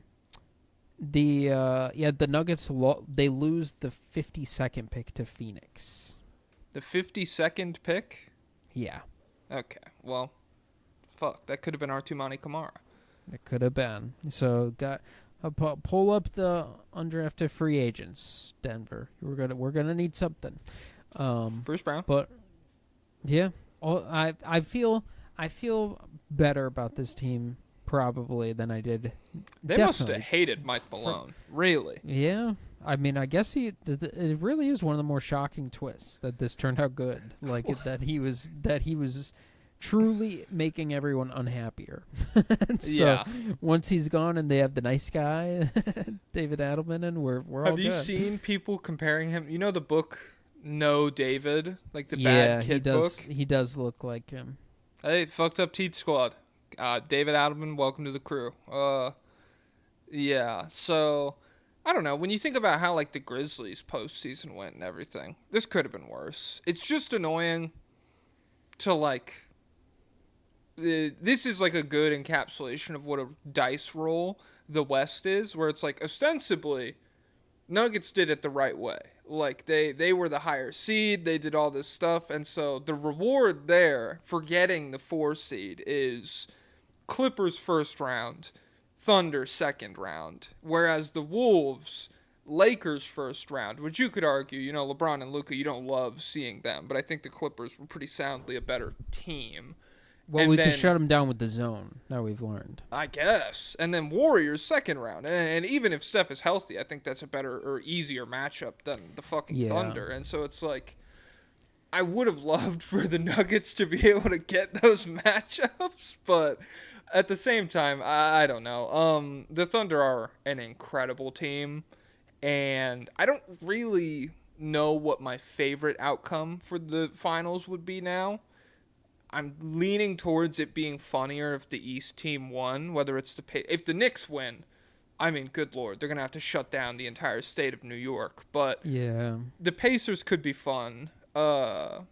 Nuggets they lose the 52nd pick to Phoenix. The 52nd pick? Yeah. Okay. Well, fuck. That could have been Artumani Kamara. It could have been. So pull up the undrafted free agents, Denver. We're gonna need something. Bruce Brown. But yeah, I feel better about this team probably than I did. They must have hated Mike Malone. Really? Yeah. I mean, I guess it really is one of the more shocking twists that this turned out good. Like that he was truly making everyone unhappier. So once he's gone and they have the nice guy, David Adelman, and we're all good. Have you seen people comparing him? You know the book No David, like the bad kid book? He does look like him. Hey, fucked up Teat Squad. David Adelman, welcome to the crew. Yeah, so I don't know. When you think about how like the Grizzlies postseason went and everything, this could have been worse. It's just annoying to like. This is like a good encapsulation of what a dice roll the West is, where it's like ostensibly Nuggets did it the right way. Like they were the higher seed, they did all this stuff, and so the reward there for getting the 4 seed is Clippers first round, Thunder second round, whereas the Wolves, Lakers first round, which you could argue, you know, LeBron and Luka, you don't love seeing them, but I think the Clippers were pretty soundly a better team. Well, we could shut them down with the zone. Now we've learned. I guess. And then Warriors second round. And even if Steph is healthy, I think that's a better or easier matchup than the fucking Thunder. And so it's like, I would have loved for the Nuggets to be able to get those matchups, but at the same time, I don't know. The Thunder are an incredible team, and I don't really know what my favorite outcome for the finals would be now. I'm leaning towards it being funnier if the East team won, whether it's if the Knicks win. I mean, good Lord, they're going to have to shut down the entire state of New York. But yeah, the Pacers could be fun. But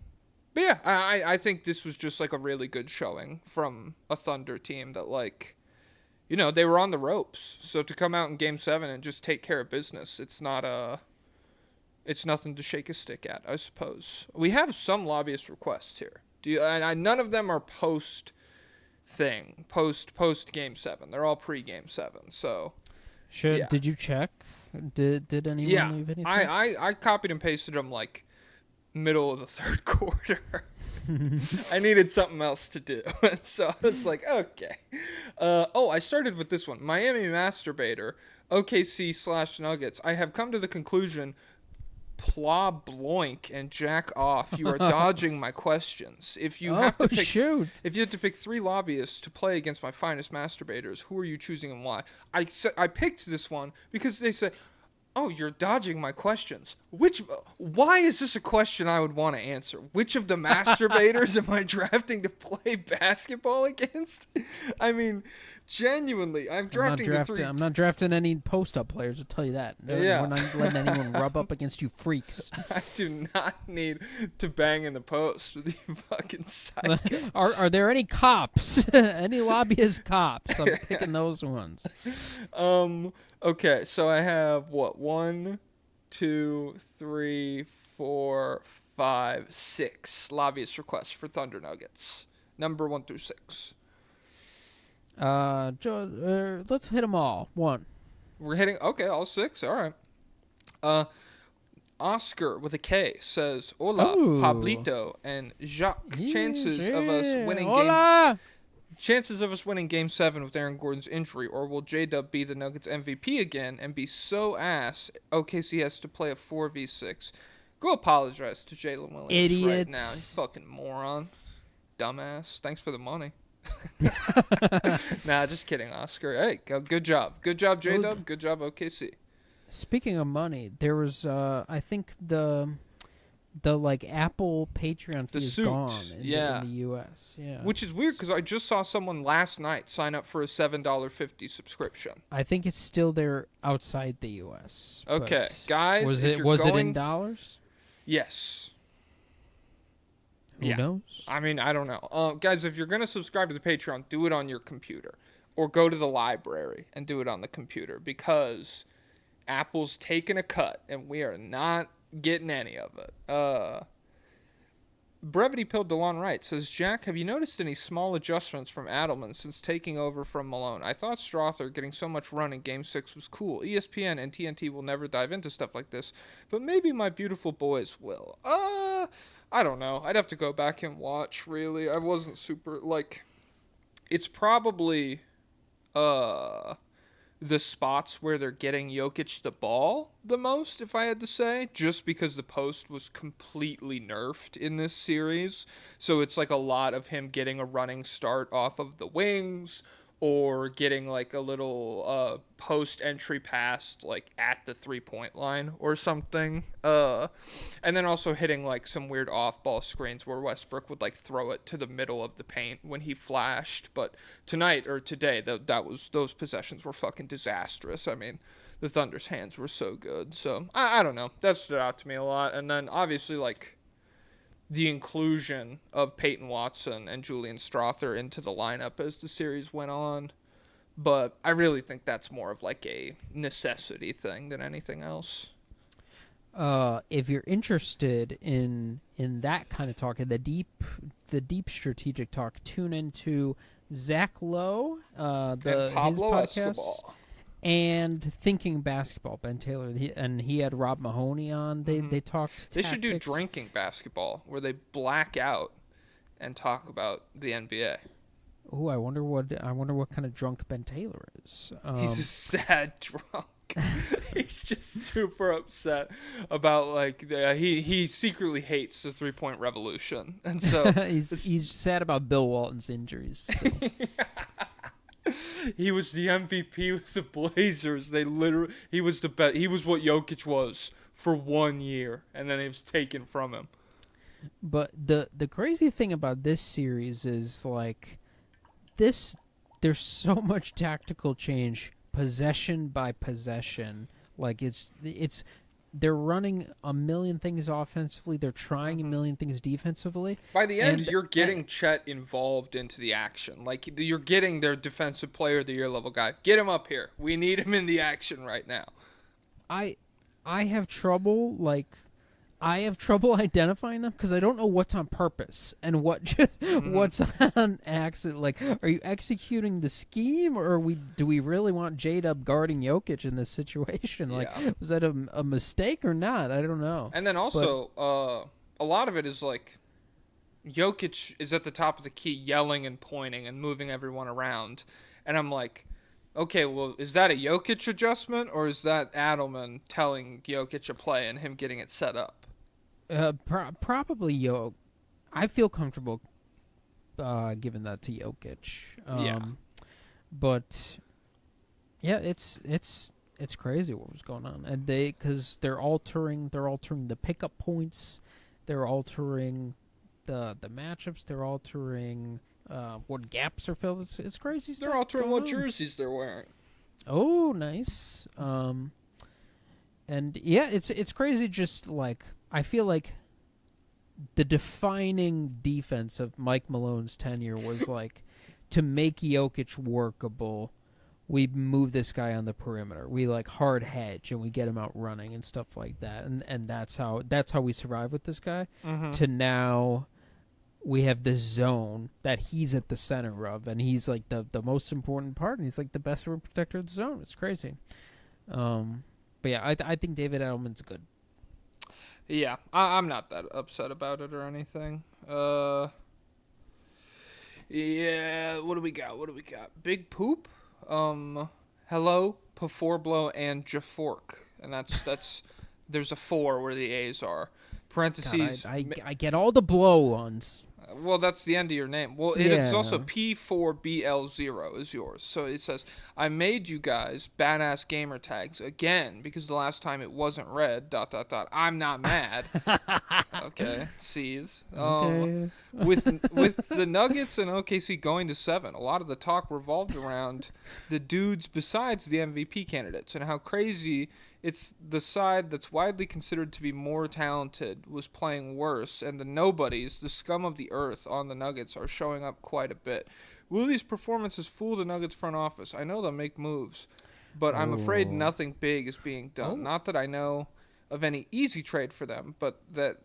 yeah, I think this was just like a really good showing from a Thunder team that, like, you know, they were on the ropes. So to come out in Game 7 and just take care of business, it's nothing to shake a stick at, I suppose. We have some lobbyist requests here. None of them are post Game 7. They're all pre Game 7. So, Did you check? Did anyone leave anything? I copied and pasted them like middle of the third quarter. I needed something else to do. So I was like, okay. I started with this one. Miami Masturbator, OKC/Nuggets. I have come to the conclusion, pla bloink and jack off. You are dodging my questions. If you have to pick 3 lobbyists to play against my finest masturbators, who are you choosing and why? I picked this one because they say, oh, you're dodging my questions. Why is this a question I would want to answer? Which of the masturbators am I drafting to play basketball against? I mean, genuinely, I'm not drafting any post-up players, I'll tell you that. No, yeah. We're not letting anyone rub up against you freaks. I do not need to bang in the post with you fucking psychos. Are there any cops? Any lobbyist cops? I'm picking those ones. Okay, so I have 1, 2, 3, 4, 5, 6 lobbyist requests for Thunder Nuggets. Number 1 through 6. Joe, let's hit them all. 1. We're hitting all 6. All right. Oscar with a K says, "Hola, Ooh. Pablito and Jacques. Chances of us winning Game 7 with Aaron Gordon's injury, or will J-Dub be the Nuggets MVP again and be so ass OKC has to play a 4v6? Go apologize to Jalen Williams Idiots. right now. You fucking moron. Dumbass. Thanks for the money." Nah, just kidding, Oscar. Hey, good job. Good job, J-Dub. Good job, OKC. Speaking of money, there was, I think the Apple Patreon fee is gone in the U.S. Yeah, which is weird because I just saw someone last night sign up for a $7.50 subscription. I think it's still there outside the U.S. Okay, guys, was it in dollars? Yes. Who knows? I mean, I don't know. Guys, if you're going to subscribe to the Patreon, do it on your computer. Or go to the library and do it on the computer. Because Apple's taking a cut, and we are not getting any of it. Brevity Pill DeLon Wright says, Jack, have you noticed any small adjustments from Adelman since taking over from Malone? I thought Strother getting so much run in Game 6 was cool. ESPN and TNT will never dive into stuff like this, but maybe my beautiful boys will. I don't know. I'd have to go back and watch, really. I wasn't super, it's probably the spots where they're getting Jokic the ball the most, if I had to say, just because the post was completely nerfed in this series. So it's like a lot of him getting a running start off of the wings, or getting like a little post entry pass like at the 3-point line or something. And then also hitting like some weird off ball screens where Westbrook would like throw it to the middle of the paint when he flashed. But today, those possessions were fucking disastrous. I mean, the Thunder's hands were so good. So I don't know. That stood out to me a lot. And then obviously like the inclusion of Peyton Watson and Julian Strother into the lineup as the series went on. But I really think that's more of like a necessity thing than anything else. If you're interested in that kind of talk, the deep strategic talk, tune into Zach Lowe, and Pablo his podcast, Escobar. And Thinking Basketball, Ben Taylor, he had Rob Mahoney on. They talked. They should do Drinking Basketball, where they black out and talk about the NBA. Oh, I wonder what kind of drunk Ben Taylor is. He's a sad drunk. He's just super upset about he secretly hates the 3-point revolution, and so he's sad about Bill Walton's injuries. He was the MVP with the Blazers. He was the best. He was what Jokic was for 1 year, and then it was taken from him. But the crazy thing about this series is there's so much tactical change, possession by possession. They're running a million things offensively. They're trying a million things defensively. By the end, you're getting Chet involved into the action. You're getting their defensive player of the year level guy. Get him up here. We need him in the action right now. I have trouble identifying them because I don't know what's on purpose and what's on accident. Are you executing the scheme, or do we really want J-Dub guarding Jokic in this situation? Was that a mistake or not? I don't know. And then also, a lot of it is Jokic is at the top of the key yelling and pointing and moving everyone around. And I'm like, okay, well, is that a Jokic adjustment or is that Adelman telling Jokic a play and him getting it set up? Probably Jokic. I feel comfortable giving that to Jokic. Yeah. But yeah, it's crazy what was going on, and because they're altering the pickup points, they're altering the matchups, they're altering what gaps are filled. It's crazy stuff. They're altering what jerseys they're wearing. Oh, nice. And yeah, it's crazy. Just like I feel like the defining defense of Mike Malone's tenure was like to make Jokic workable. We move this guy on the perimeter. We like hard hedge and we get him out running and stuff like that. And that's how we survive with this guy. Mm-hmm. To now we have this zone that he's at the center of, and he's like the most important part, and he's like the best rim protector of the zone. It's crazy. But yeah, I think David Edelman's good. Yeah, I'm not that upset about it or anything. Yeah, what do we got? Big Poop? Hello, Paforblo, and Jafork. And that's there's a 4 where the A's are. Parentheses. God, I get all the blow ones. Well, that's the end of your name. Well, it's also P4BL0 is yours. So it says, I made you guys badass gamer tags again because the last time it wasn't red, ... I'm not mad. Okay, C's. Okay. With the Nuggets and OKC going to 7, a lot of the talk revolved around the dudes besides the MVP candidates and how crazy it's the side that's widely considered to be more talented was playing worse, and the nobodies, the scum of the earth on the Nuggets, are showing up quite a bit. Will these performances fool the Nuggets front office? I know they'll make moves, but I'm afraid nothing big is being done. Not that I know of any easy trade for them, but the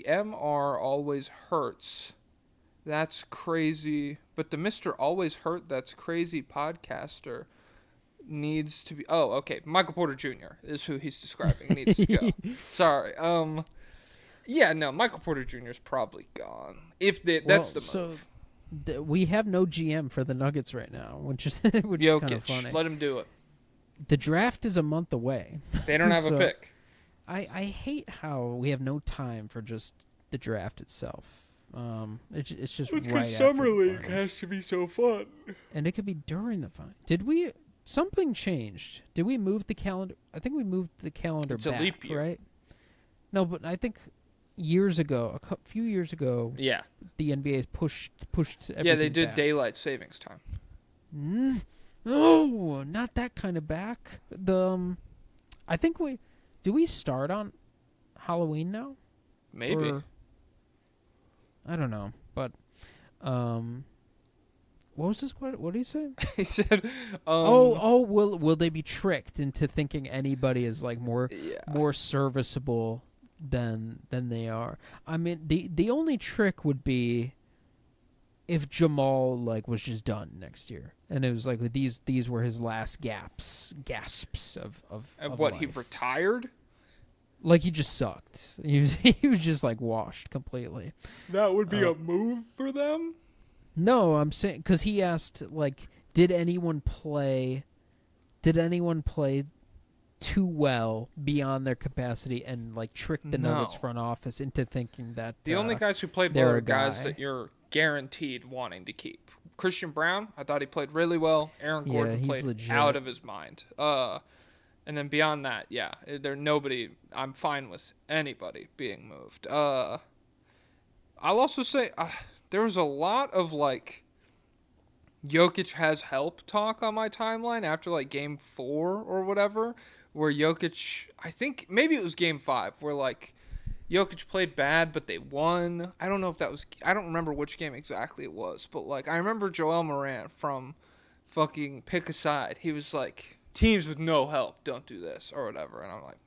MR always hurts. That's crazy. But the Mr. Always Hurt, that's crazy podcaster needs to be... Oh, okay. Michael Porter Jr. is who he's describing. Needs to go. Sorry. Yeah, no. Michael Porter Jr. is probably gone. That's the move. We have no GM for the Nuggets right now, which is kind of funny. Let him do it. The draft is a month away. They don't have a pick. I hate how we have no time for just the draft itself. It's just right because Summer League has to be so fun. And it could be during the finals. Something changed. Did we move the calendar? I think we moved the calendar back, a leap year. Right? No, but I think years ago, few years ago, yeah, the NBA pushed everything Yeah, they did back. daylight savings time. No, not that kind of back. I think do we start on Halloween now? Maybe. Or, I don't know, but what was this? What did he say? He said, will they be tricked into thinking anybody is like more serviceable than they are? I mean, the only trick would be if Jamal like was just done next year, and it was like these were his last gasps of what, life. he retired? Like he just sucked. He was just like washed completely. That would be a move for them? No, I'm saying because he asked like, did anyone play too well beyond their capacity and like trick the Nuggets front office into thinking that the only guys who played well are guys that you're guaranteed wanting to keep. Christian Brown, I thought he played really well. Aaron Gordon played legit. Out of his mind. And then beyond that, nobody. I'm fine with anybody being moved. I'll also say there was a lot of like Jokic has help talk on my timeline after like game 4 or whatever, where Jokic, I think maybe it was game 5, where like Jokic played bad but they won. I don't know if that was, I don't remember which game exactly it was, but like I remember Joel Moran from fucking Pick a Side. He was like, teams with no help don't do this or whatever, and I'm like,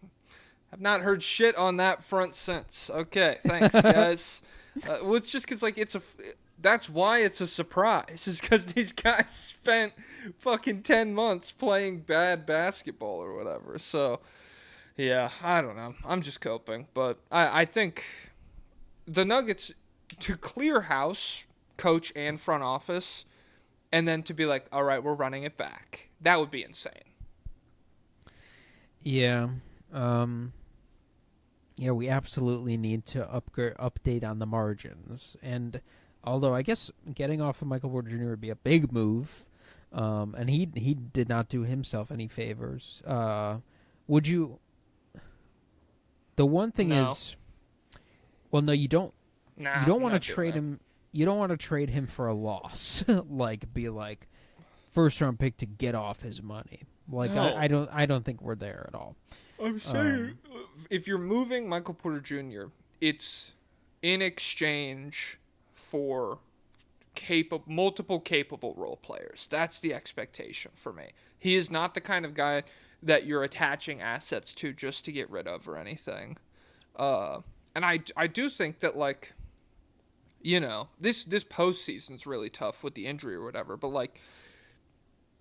I've not heard shit on that front since. Okay, thanks guys. Well, it's just because like that's why it's a surprise, is because these guys spent fucking 10 months playing bad basketball or whatever. So yeah, I don't know, I'm just coping. But I think the Nuggets, to clear house, coach and front office, and then to be like, all right, we're running it back. That would be insane. Yeah. Yeah, we absolutely need to update on the margins. And although I guess getting off of Michael Porter Jr. would be a big move, and he did not do himself any favors. Would you? The one thing is, well, no, you don't. Nah, you don't want to trade him. You don't want to trade him for a loss. Be like first round pick to get off his money. Like No. I don't think we're there at all. I'm saying if you're moving Michael Porter Jr., it's in exchange for multiple capable role players. That's the expectation for me. He is not the kind of guy that you're attaching assets to just to get rid of or anything. And I do think that, like, you know, this postseason's really tough with the injury or whatever, but like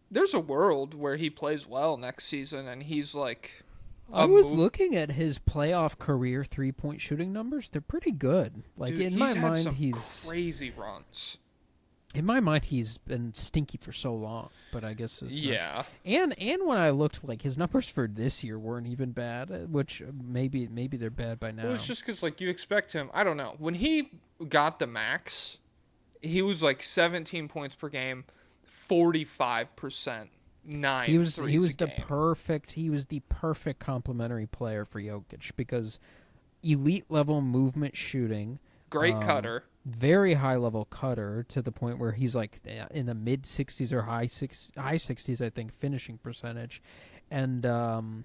there's a world where he plays well next season and he's like I was looking at his playoff career 3-point shooting numbers. They're pretty good. Like, dude, in my had mind, some he's crazy runs. in my mind he's been stinky for so long. But I guess it's Yeah. And when I looked, like, his numbers for this year weren't even bad. Which maybe they're bad by now. Well, it's just because, like, you expect him. I don't know. When he got the max, he was like 17 points per game, 45%. He was the game. perfect complementary player for Jokic because elite level movement shooting, Great cutter, very high level cutter to the point where he's like in the mid 60s or high 60s, I think, finishing percentage, and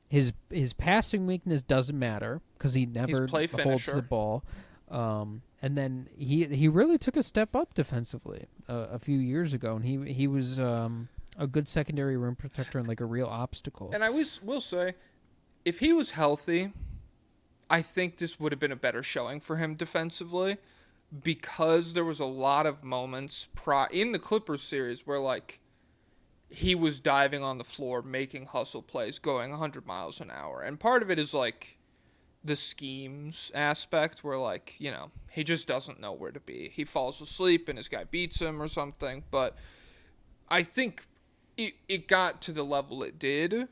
his passing weakness doesn't matter because he never holds the ball. And then he really took a step up defensively a few years ago, and he was a good secondary rim protector and like a real obstacle. And I will say, if he was healthy, I think this would have been a better showing for him defensively, because there was a lot of moments in the Clippers series where, like, he was diving on the floor, making hustle plays, going 100 miles an hour. And part of it is, like, the schemes aspect where, like, you know, he just doesn't know where to be. He falls asleep and his guy beats him or something. But I think it got to the level it did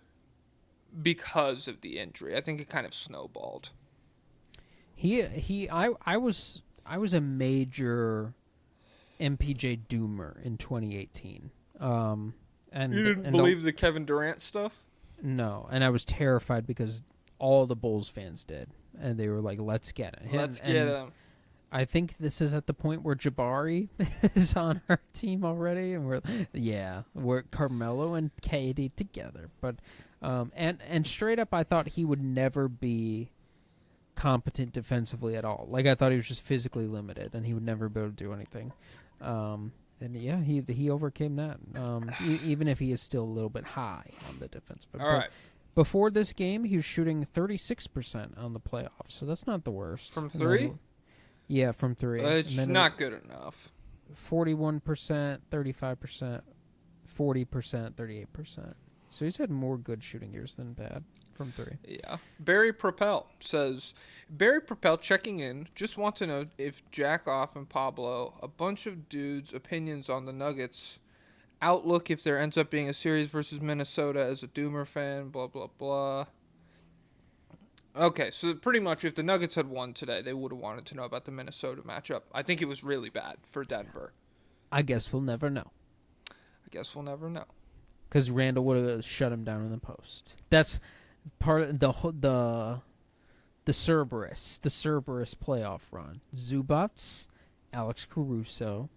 because of the injury. I think it kind of snowballed. I was a major MPJ doomer in 2018. And you didn't believe the Kevin Durant stuff? No, and I was terrified because all the Bulls fans did, and they were like, "Let's get it." Let's get him. I think this is at the point where Jabari is on our team already, and we're Carmelo and KD together. But and straight up, I thought he would never be competent defensively at all. Like, I thought he was just physically limited, and he would never be able to do anything. And yeah, he overcame that. Even if he is still a little bit high on the defense. But, all right. Before this game, he was shooting 36% on the playoffs, so that's not the worst. From three? Yeah, from three. It's not good enough. 41%, 35%, 40%, 38%. So he's had more good shooting years than bad from three. Yeah. Barry Propel says, Barry Propel checking in, just want to know if Jack Off and Pablo, a bunch of dudes' opinions on the Nuggets, outlook if there ends up being a series versus Minnesota as a Doomer fan, blah, blah, blah. Okay, so pretty much if the Nuggets had won today, they would have wanted to know about the Minnesota matchup. I think it was really bad for Denver. I guess we'll never know. Because Randall would have shut him down in the post. That's part of the Cerberus playoff run. Zubats, Alex Caruso,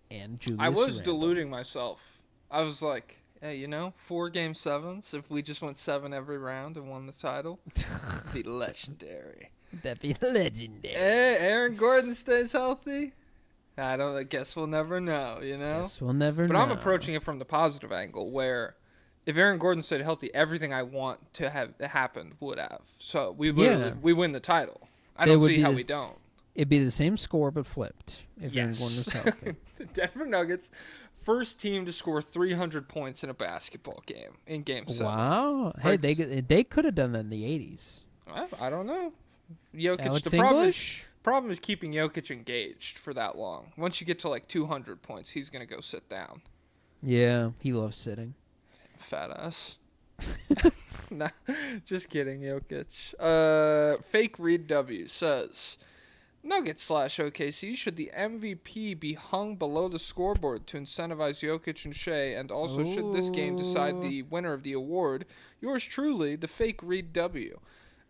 and Julius I was Randle. deluding myself. I was like, hey, 4 Game 7s, if we just went 7 every round and won the title, it'd be legendary. That'd be legendary. Hey, Aaron Gordon stays healthy? I guess we'll never know, Guess we'll never know. But I'm approaching it from the positive angle, where if Aaron Gordon stayed healthy, everything I want to have happened would have. So we win the title. I don't see how we don't. It'd be the same score but flipped if Aaron Gordon was healthy. The Denver Nuggets, first team to score 300 points in a basketball game in Game 7. Wow. Hey, they could have done that in the 80s. I don't know. Jokic, Alex the problem English? Problem is keeping Jokic engaged for that long. Once you get to like 200 points, he's going to go sit down. Yeah, he loves sitting. Fat ass. Nah, just kidding, Jokic. Fake Reed W says, Nuggets / OKC, should the MVP be hung below the scoreboard to incentivize Jokic and Shea? And also, should this game decide the winner of the award? Yours truly, the fake Reed W.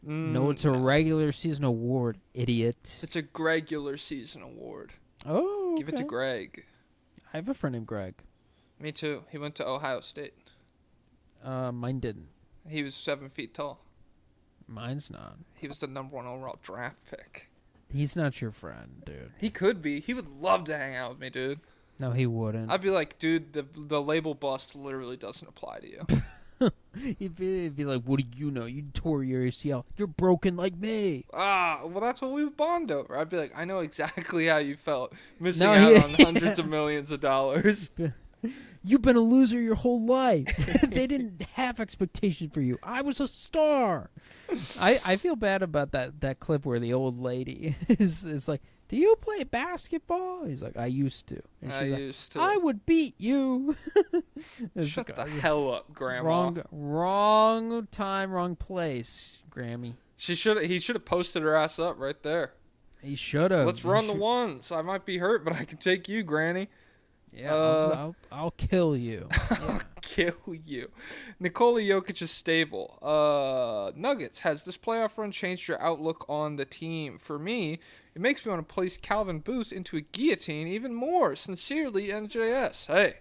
No, it's a regular season award, idiot. It's a regular season award. Oh, okay. Give it to Greg. I have a friend named Greg. Me too. He went to Ohio State. Mine didn't. He was 7 feet tall. Mine's not. He was the number 1 overall draft pick. He's not your friend, dude. He could be. He would love to hang out with me, dude. No, he wouldn't. I'd be like, dude, the label bust literally doesn't apply to you. He'd be like, what do you know? You tore your ACL. You're broken like me. Well, that's what we would bond over. I'd be like, I know exactly how you felt missing out on hundreds of millions of dollars. You've been a loser your whole life. They didn't have expectations for you. I was a star. I feel bad about that clip where the old lady is like, do you play basketball? He's like, I used to. And she's used to. I would beat you. Shut the hell up, Grandma. Wrong time, wrong place, Grammy. He should have posted her ass up right there. He should have. Let's run the ones. I might be hurt, but I can take you, Granny. Yeah, I'll kill you. I'll kill you. Nikola Jokic is stable. Nuggets, has this playoff run changed your outlook on the team? For me, it makes me want to place Calvin Booth into a guillotine even more. Sincerely, NJS. Hey,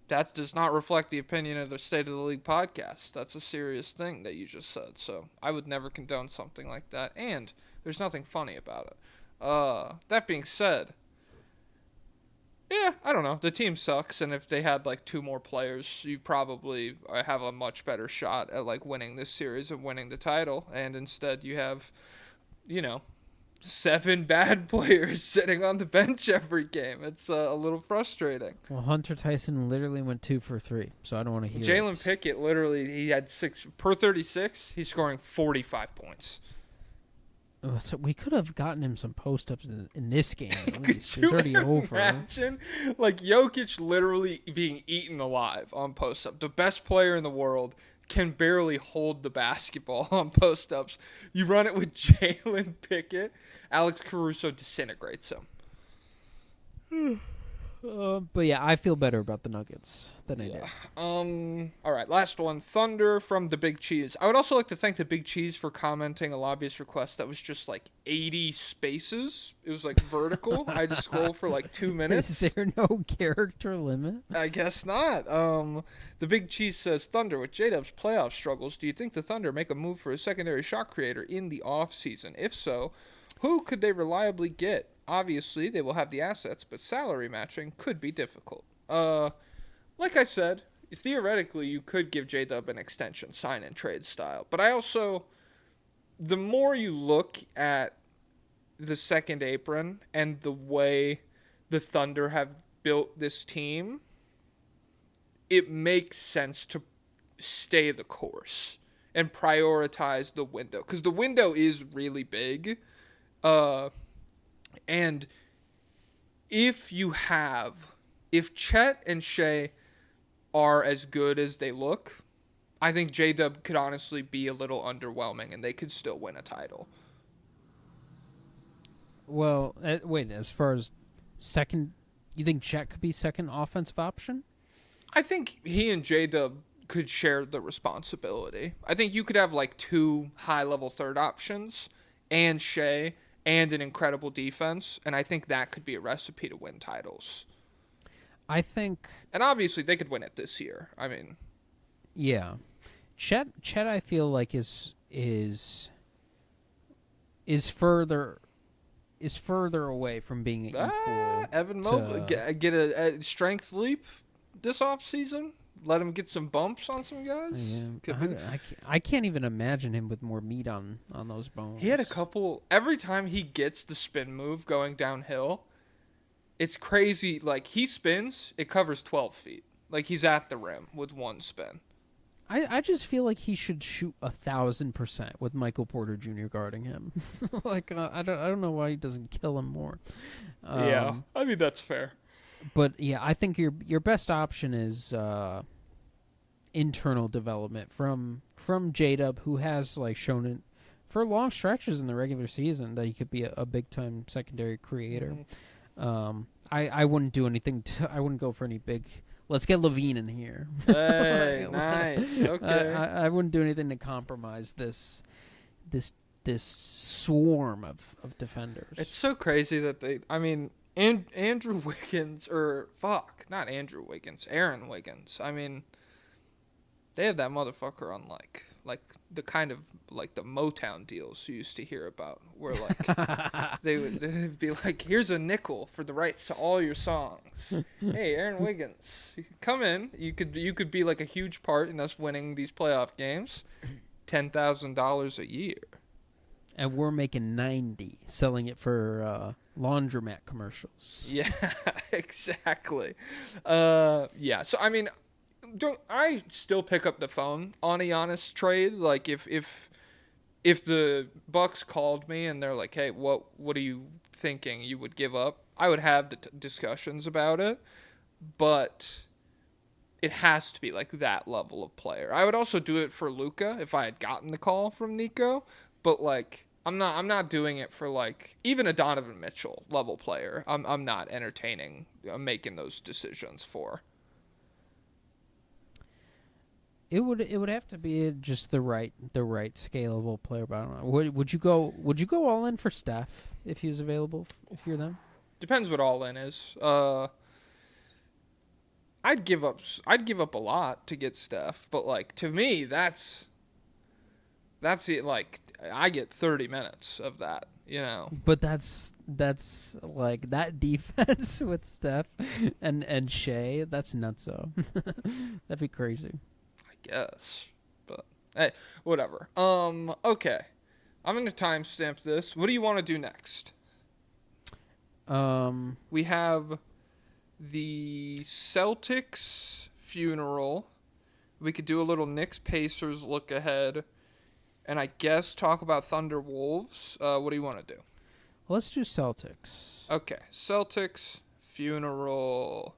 that does not reflect the opinion of the State of the League podcast. That's a serious thing that you just said. So I would never condone something like that. And there's nothing funny about it. That being said, yeah, I don't know. The team sucks, and if they had like 2 more players, you probably have a much better shot at like winning this series and winning the title. And instead, you have, 7 bad players sitting on the bench every game. It's a little frustrating. Well, Hunter Tyson literally went 2 for 3, so I don't want to hear it. Jalen Pickett literally, he had 6 per 36. He's scoring 45 points. So we could have gotten him some post-ups in this game. Could It's you already over. imagine? Like, Jokic literally being eaten alive on post-up. The best player in the world can barely hold the basketball on post-ups. You run it with Jalen Pickett. Alex Caruso disintegrates him. But yeah, I feel better about the Nuggets than I did. All right, last one. Thunder from the Big Cheese. I would also like to thank the Big Cheese for commenting a lobbyist request that was just like 80 spaces. It was like vertical. I had to scroll for like 2 minutes. Is there no character limit? I guess not. The Big Cheese says, Thunder, with J-Dub's playoff struggles, do you think the Thunder make a move for a secondary shot creator in the offseason? If so, who could they reliably get? Obviously, they will have the assets, but salary matching could be difficult. Like I said, theoretically, you could give J-Dub an extension, sign and trade style. But I also, the more you look at the second apron and the way the Thunder have built this team, it makes sense to stay the course and prioritize the window. Because the window is really big. And if Chet and Shea are as good as they look, I think J-Dub could honestly be a little underwhelming and they could still win a title. Well, wait, as far as second, you think Chet could be second offensive option? I think he and J-Dub could share the responsibility. I think you could have like 2 high-level third options and Shea and an incredible defense, and I think that could be a recipe to win titles. I think... And obviously, they could win it this year. I mean... Yeah. Chet I feel like is further away from being equal. Evan Mobley get a strength leap this offseason? Let him get some bumps on some guys? Yeah. I can't even imagine him with more meat on those bones. He had a couple... Every time he gets the spin move going downhill, it's crazy. Like, he spins, it covers 12 feet. Like, he's at the rim with one spin. I just feel like he should shoot 1,000% with Michael Porter Jr. guarding him. I don't know why he doesn't kill him more. Yeah, I mean that's fair. But yeah, I think your best option is internal development from J-Dub, who has like shown it for long stretches in the regular season that he could be a big time secondary creator. Mm-hmm. I wouldn't do anything. I wouldn't go for any big. Let's get Levine in here. Hey, nice. Okay. I wouldn't do anything to compromise this swarm of defenders. It's so crazy that Andrew Wiggins, not Andrew Wiggins, Aaron Wiggins. I mean, they have that motherfucker on like the kind of like the Motown deals you used to hear about, where like they'd be like, here's a nickel for the rights to all your songs. Hey, Aaron Wiggins, you could come in. You could be like a huge part in us winning these playoff games. $10,000 a year. And we're making 90 selling it for laundromat commercials. Yeah, exactly. Yeah. So I mean, don't I still pick up the phone on a Giannis trade? Like if the Bucks called me and they're like, "Hey, what are you thinking you would give up?" I would have the discussions about it, but it has to be like that level of player. I would also do it for Luka if I had gotten the call from Nico, but like I'm not doing it for like even a Donovan Mitchell level player. I'm not entertaining making those decisions for. It would have to be just the right scalable player. But I don't know. Would you go all in for Steph if he was available? If you're them, Depends what all in is. I'd give up a lot to get Steph, but like to me that's it. Like I get 30 minutes of that, you know. but that's like that defense with Steph and Shea. That's nutso. That'd be crazy. Guess, but hey, whatever. Okay, I'm gonna timestamp this. What do you want to do next? We have the Celtics funeral. We could do a little Knicks Pacers look ahead, and I guess talk about Thunder Wolves. What do you want to do? Let's do Celtics. Okay, Celtics funeral.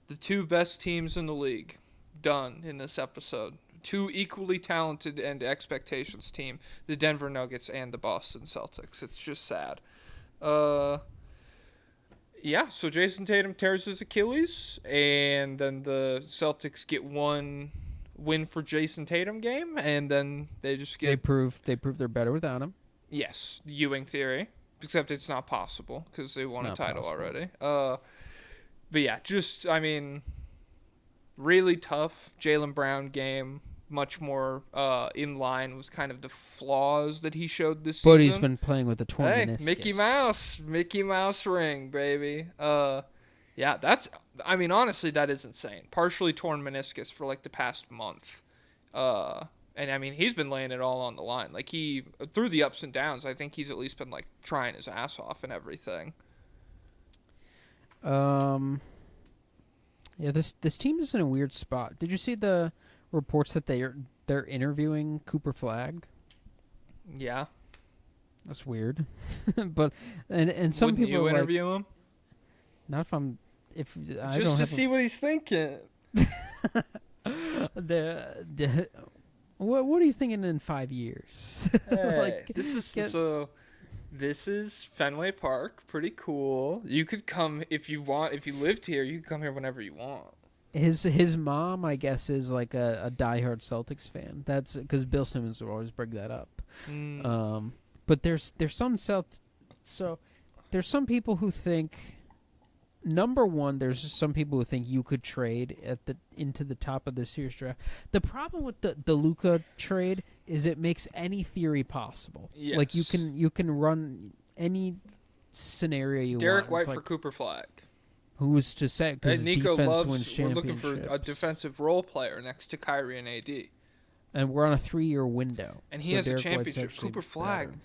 The two best teams in the league. Done in this episode. Two equally talented and expectations team, the Denver Nuggets and the Boston Celtics. It's just sad. Yeah, so Jason Tatum tears his Achilles, and then the Celtics get one win for Jason Tatum game, and then they just get... They prove they're better without him. Yes, Ewing theory, except it's not possible because they won a title already. But yeah, just, I mean... really tough Jaylen Brown game, much more in line with kind of the flaws that he showed this season. But he's been playing with the torn meniscus. Mickey Mouse ring, baby. Yeah, honestly, that is insane. Partially torn meniscus for like the past month. And I mean, he's been laying it all on the line. Like through the ups and downs, I think he's at least been like trying his ass off and everything. Yeah, this team is in a weird spot. Did you see the reports that they're interviewing Cooper Flagg? Yeah, that's weird. But and some Wouldn't people you interview him? Not if I just don't to have see what he's thinking. What are you thinking in 5 years? Hey, this is Fenway Park, pretty cool. You could come if you want. If you lived here, you could come here whenever you want. His mom, I guess, is like a diehard Celtics fan. That's because Bill Simmons would always bring that up. But there's some people who think, number one, there's some people who think you could trade into the top of the series draft. The problem with the Luka trade is it makes any theory possible. Yes. Like you can run any scenario you Derek want. White for Cooper Flagg. Who's to say? Because Nico defense wins we're championships. looking for a defensive role player next to Kyrie and AD. And we're on a 3-year window. And he so has Derek a championship. White's actually Cooper Flagg, better.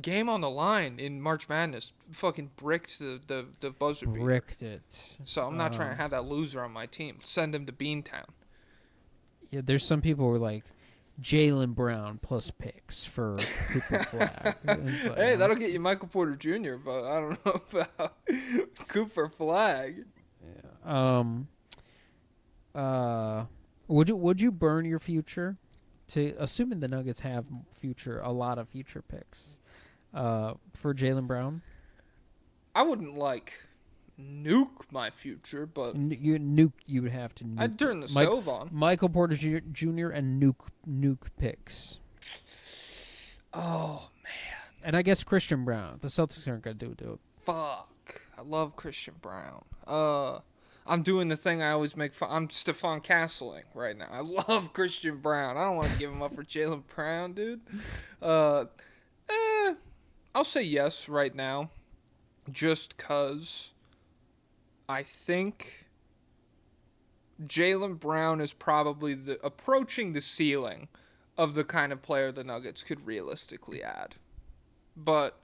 game on the line in March Madness, fucking bricked the buzzer beater. Bricked it. So I'm not trying to have that loser on my team. Send him to Beantown. Yeah, there's some people who are like Jaylen Brown plus picks for Cooper Flag. It's like, Hey, that'll get you Michael Porter Jr., but I don't know about Cooper Flag. Would you burn your future to assuming the Nuggets have a lot of future picks for Jaylen Brown? I wouldn't nuke my future, but You would have to nuke. I'd turn the stove on. Michael Porter Jr. and nuke picks. Oh man! And I guess Christian Brown. The Celtics aren't gonna do it. Fuck! I love Christian Brown. I'm doing the thing I always make fun. I'm Stephon Castling right now. I love Christian Brown. I don't want to give him up for Jaylen Brown, dude. I'll say yes right now, just cause I think Jaylen Brown is probably approaching the ceiling of the kind of player the Nuggets could realistically add. But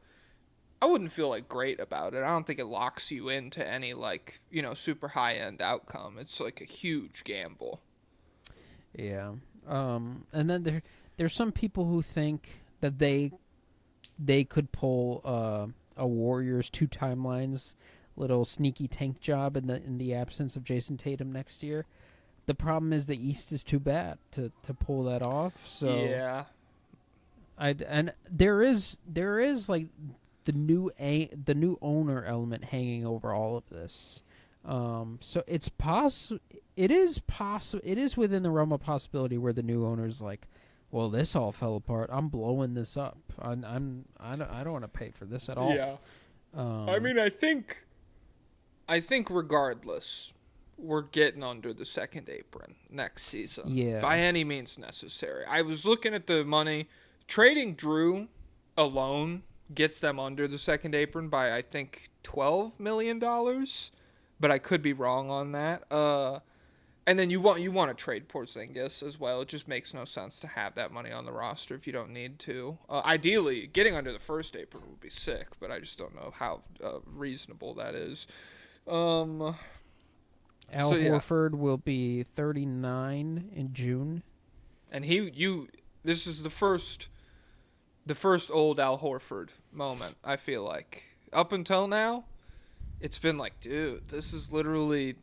I wouldn't feel great about it. I don't think it locks you into any super high end outcome. It's a huge gamble. Yeah. And then there's some people who think that they could pull a Warriors 2 timelines little sneaky tank job in the absence of Jason Tatum next year. The problem is the East is too bad to pull that off. So yeah. And there is the new owner element hanging over all of this. So it's it is within the realm of possibility where the new owner's like, well, this all fell apart. I'm blowing this up. I don't want to pay for this at all. Yeah. I think regardless, we're getting under the second apron next season. Yeah. By any means necessary. I was looking at the money. Trading Drew alone gets them under the second apron by, I think, $12 million. But I could be wrong on that. And then you want to trade Porzingis as well. It just makes no sense to have that money on the roster if you don't need to. Ideally, getting under the first apron would be sick, but I just don't know how reasonable that is. Horford will be 39 in June, and this is the first old Al Horford moment. I feel like up until now, it's been dude, this is literally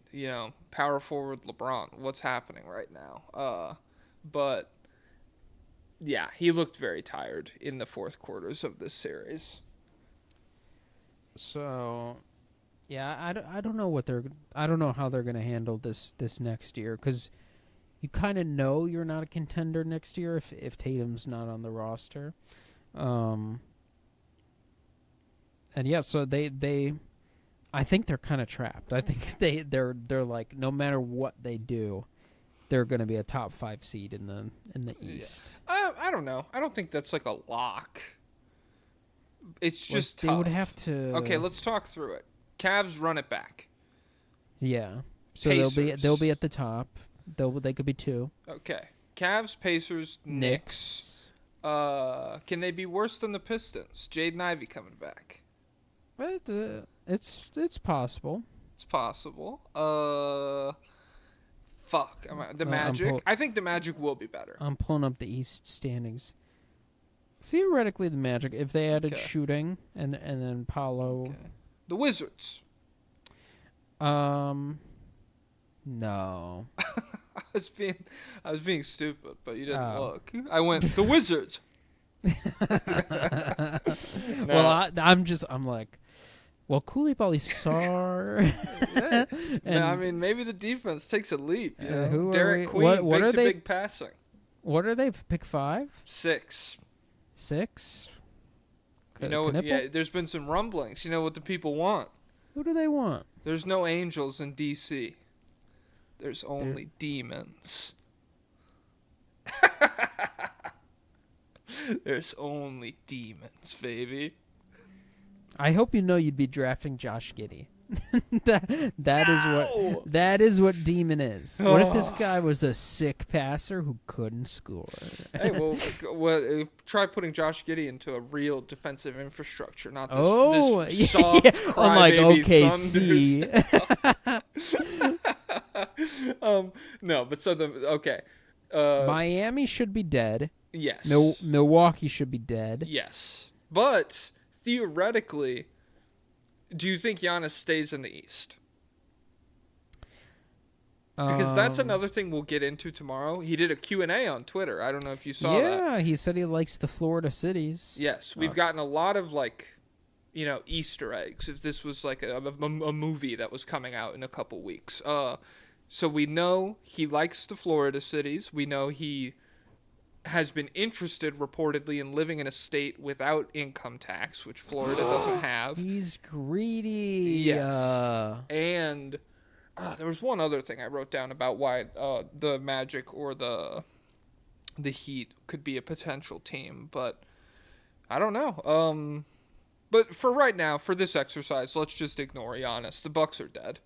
power forward LeBron. What's happening right now? But yeah, he looked very tired in the fourth quarters of this series. So. Yeah, I don't know I don't know how they're going to handle this next year, because you kind of know you're not a contender next year if Tatum's not on the roster. And yeah, so I think they're kind of trapped. I think they're like, no matter what they do, they're going to be a top 5 seed in the East. Yeah. I don't know. I don't think that's a lock. It's just tough. They would have to. Okay, let's talk through it. Cavs run it back. Yeah. So Pacers. they'll be at the top. They could be 2. Okay. Cavs, Pacers, Knicks. Can they be worse than the Pistons? Jaden Ivey coming back. But it's possible. It's possible. Fuck. The Magic. I think the Magic will be better. I'm pulling up the East standings. Theoretically, the Magic, if they added shooting and then Pablo. Okay. The Wizards. No. I was being stupid, but you didn't look. I went the Wizards. No. Well, I'm like, well, Koulibaly Sarr. Yeah. Maybe the defense takes a leap. Who Derek Queen, what big are to they? big passing. What are they? Pick 5? 6. 6? Yeah, there's been some rumblings. You know what the people want? Who do they want? There's no angels in DC. There's only demons. There's only demons, baby. I hope you know you'd be drafting Josh Giddey. That is what demon is. What if this guy was a sick passer who couldn't score? Hey, well, try putting Josh Giddey into a real defensive infrastructure, not this soft crybaby Thunder stuff. No, but okay. Miami should be dead. Yes. Milwaukee should be dead. Yes. But theoretically, do you think Giannis stays in the East? Because that's another thing we'll get into tomorrow. He did a Q&A on Twitter. I don't know if you saw that. Yeah, he said he likes the Florida cities. Yes, we've gotten a lot of, like, Easter eggs. If this was like a movie that was coming out in a couple weeks. So we know he likes the Florida cities. We know he has been interested, reportedly, in living in a state without income tax, which Florida doesn't have. He's greedy. Yes. And there was one other thing I wrote down about why the Magic or the Heat could be a potential team, but I don't know. But for right now, for this exercise, let's just ignore Giannis. The Bucks are dead.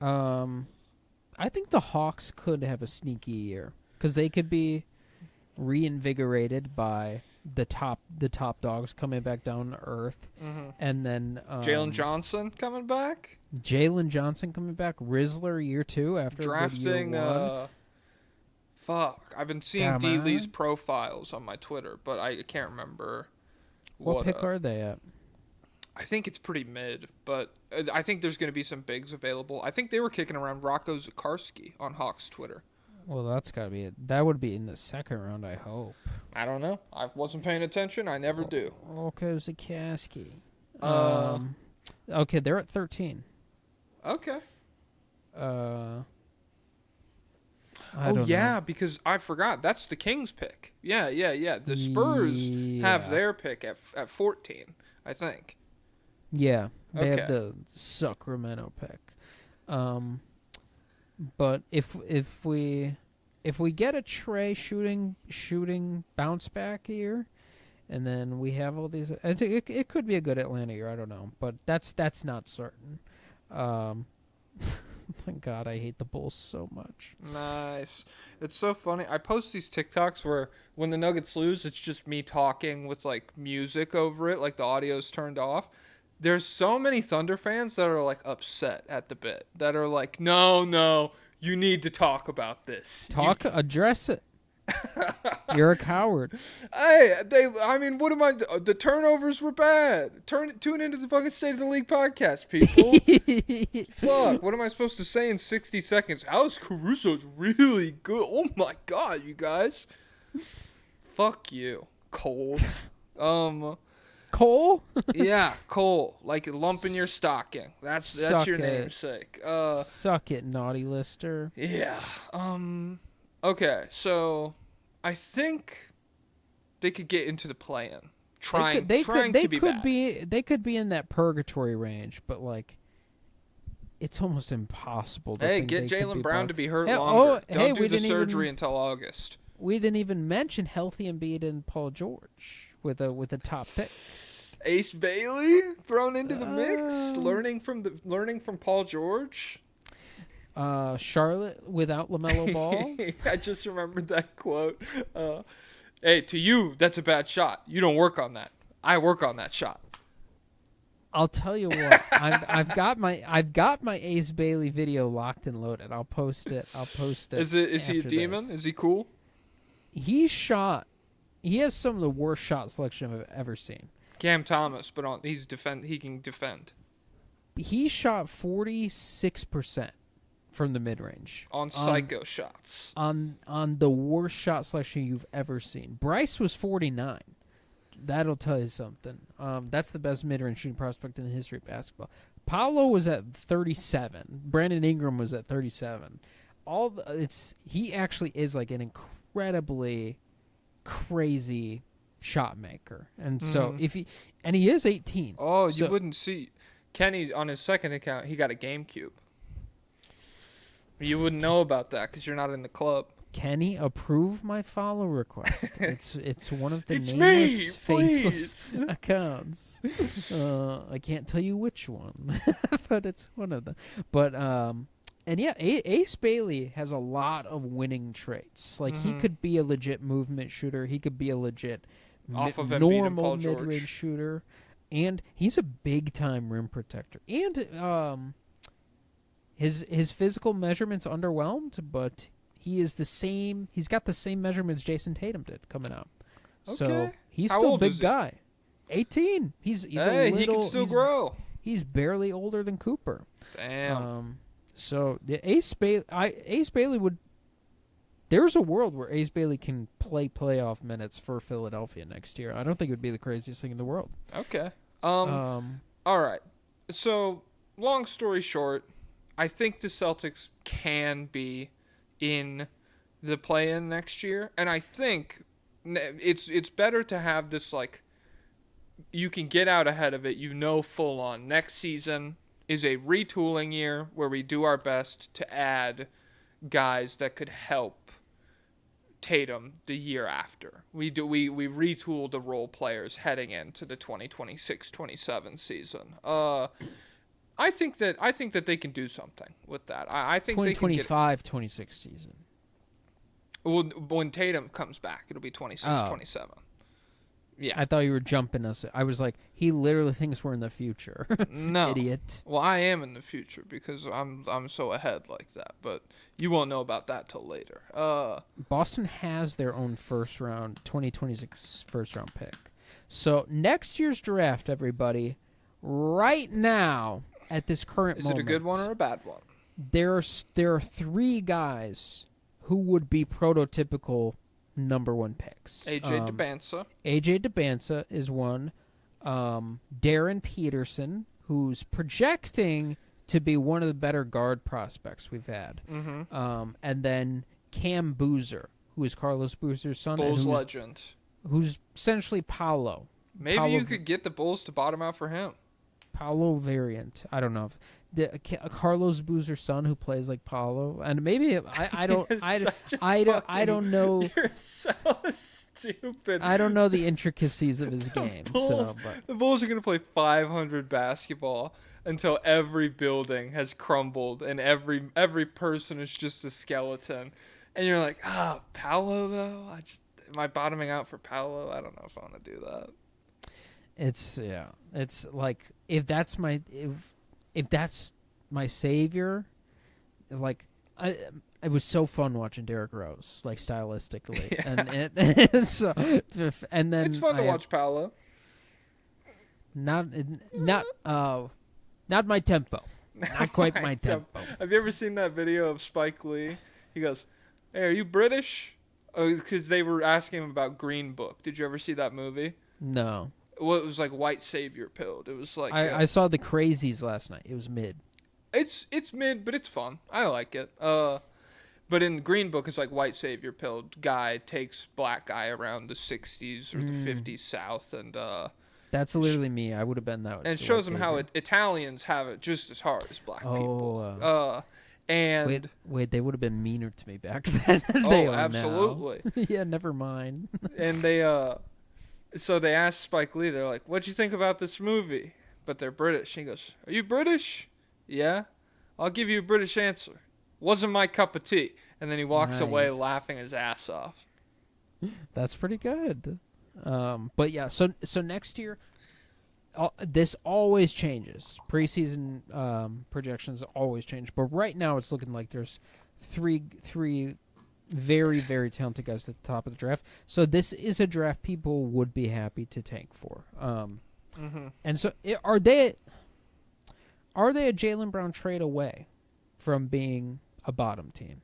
I think the Hawks could have a sneaky year because they could be reinvigorated by the top dogs coming back down to earth, and then Jalen Johnson coming back. Jalen Johnson coming back. Rizzler year 2 after drafting. year 1. I've been seeing D. Lee's profiles on my Twitter, but I can't remember. What pick are they at? I think it's pretty mid, but I think there's going to be some bigs available. I think they were kicking around Rocco Zakarsky on Hawks Twitter. Well, that's got to be it. That would be in the second round, I hope. I don't know. I wasn't paying attention. I never do. Rocco Zakarsky. Okay, they're at 13. Okay. I don't know. Because I forgot. That's the Kings pick. Yeah. The Spurs have their pick at 14, I think. Yeah, they have the Sacramento pick. But if we get a Trey shooting bounce back here, and then we have all these, I think it could be a good Atlanta year. I don't know, but that's not certain. Thank God, I hate the Bulls so much. Nice. It's so funny. I post these TikToks where when the Nuggets lose, it's just me talking with like music over it, like the audio's turned off. There's so many Thunder fans that are like upset at the bit, that are like, no, you need to talk about this. Address it. You're a coward. What am I? The turnovers were bad. Tune into the fucking State of the League podcast, people. Fuck, what am I supposed to say in 60 seconds? Alex Caruso's really good. Oh my God, you guys. Fuck you, Cole. Cole? Yeah, Cole. Like a lump in your stocking. That's your namesake. Suck it, naughty Lister. Yeah. Okay, so I think they could get into the play-in. They could be in that purgatory range, but like it's almost impossible. Hey, get Jaylen Brown to be hurt longer. Don't do the surgery until August. We didn't even mention healthy Embiid and Paul George with a top pick. Ace Bailey thrown into the mix, learning from Paul George. Charlotte without LaMelo Ball. I just remembered that quote. Hey, to you, that's a bad shot. You don't work on that. I work on that shot. I'll tell you what. I've got my Ace Bailey video locked and loaded. I'll post it. Is he a demon? Is he cool? He has some of the worst shot selection I've ever seen. Cam Thomas, but he can defend. He shot 46% from the mid-range. On psycho shots. On the worst shot selection you've ever seen. Bryce was 49. That'll tell you something. That's the best mid-range shooting prospect in the history of basketball. Pablo was at 37. Brandon Ingram was at 37. He actually is like an incredibly crazy shot maker. And so he is 18. Oh, you wouldn't see Kenny on his second account, he got a GameCube. You wouldn't know about that because you're not in the club. Kenny, approve my follow request. It's one of the it's nameless, me, faceless accounts. I can't tell you which one, but it's one of them. But and yeah, Ace Bailey has a lot of winning traits. Like he could be a legit movement shooter. He could be a legit normal mid-range shooter, and he's a big time rim protector. And his physical measurements underwhelmed, but he is the same. He's got the same measurements Jason Tatum did coming out. So Okay. he's How still a old big is he? guy. 18. He's Hey, a little. he can still grow. He's barely older than Cooper. Damn. So the Ace Bailey would. There's a world where Ace Bailey can play playoff minutes for Philadelphia next year. I don't think it would be the craziest thing in the world. Okay. All right. So, long story short, I think the Celtics can be in the play-in next year, and I think it's better to have this, like, you can get out ahead of it, full on. Next season is a retooling year where we do our best to add guys that could help Tatum the year after. We retool the role players heading into the 2026-27 season. I think that they can do something with that. I think they can get 2025-26 season. Well, when Tatum comes back, it'll be 26-27. Yeah. I thought you were jumping us. I was like, he literally thinks we're in the future. No. Idiot. Well, I am in the future because I'm so ahead like that, but you won't know about that till later. Boston has their own 2026 first round pick. So next year's draft, everybody, right now at this current moment. Is it a good one or a bad one? There are 3 guys who would be prototypical number 1 picks. AJ Debinsa. AJ Debinsa is one. Darren Peterson, who's projecting to be one of the better guard prospects we've had. Mm-hmm. And then Cam Boozer, who is Carlos Boozer's son. Bulls legend. Who's essentially Paolo. Maybe you could get the Bulls to bottom out for him. Paolo variant. I don't know if Carlos Boozer's son who plays like Paolo, and maybe I don't know. You're so stupid. I don't know the intricacies of his game. The Bulls are gonna play 500 basketball until every building has crumbled and every person is just a skeleton, and you're like, Paolo though. Am I bottoming out for Paolo? I don't know if I want to do that. It's like if that's my savior, like it was so fun watching Derrick Rose, like stylistically, and then it's fun to watch Paolo. Not my tempo, not quite my tempo. Have you ever seen that video of Spike Lee? He goes, "Hey, are you British?" Because they were asking him about Green Book. Did you ever see that movie? No. Well, it was like white savior pilled. It was like I saw the Crazies last night. It was mid. It's mid, but it's fun. I like it. But in Green Book, it's like white savior pilled guy takes black guy around the 60s or the 50s South, and that's literally me. I would have been that. And it shows them how Italians have it just as hard as black people. And wait, they would have been meaner to me back then. Absolutely. Yeah, never mind. And so they asked Spike Lee, they're like, "What'd you think about this movie?" But they're British. He goes, "Are you British?" "Yeah." "I'll give you a British answer. Wasn't my cup of tea." And then he walks away laughing his ass off. That's pretty good. But yeah, so next year, this always changes. Preseason projections always change. But right now it's looking like there's three very, very talented guys at the top of the draft. So this is a draft people would be happy to tank for. And so are they a Jaylen Brown trade away from being a bottom team?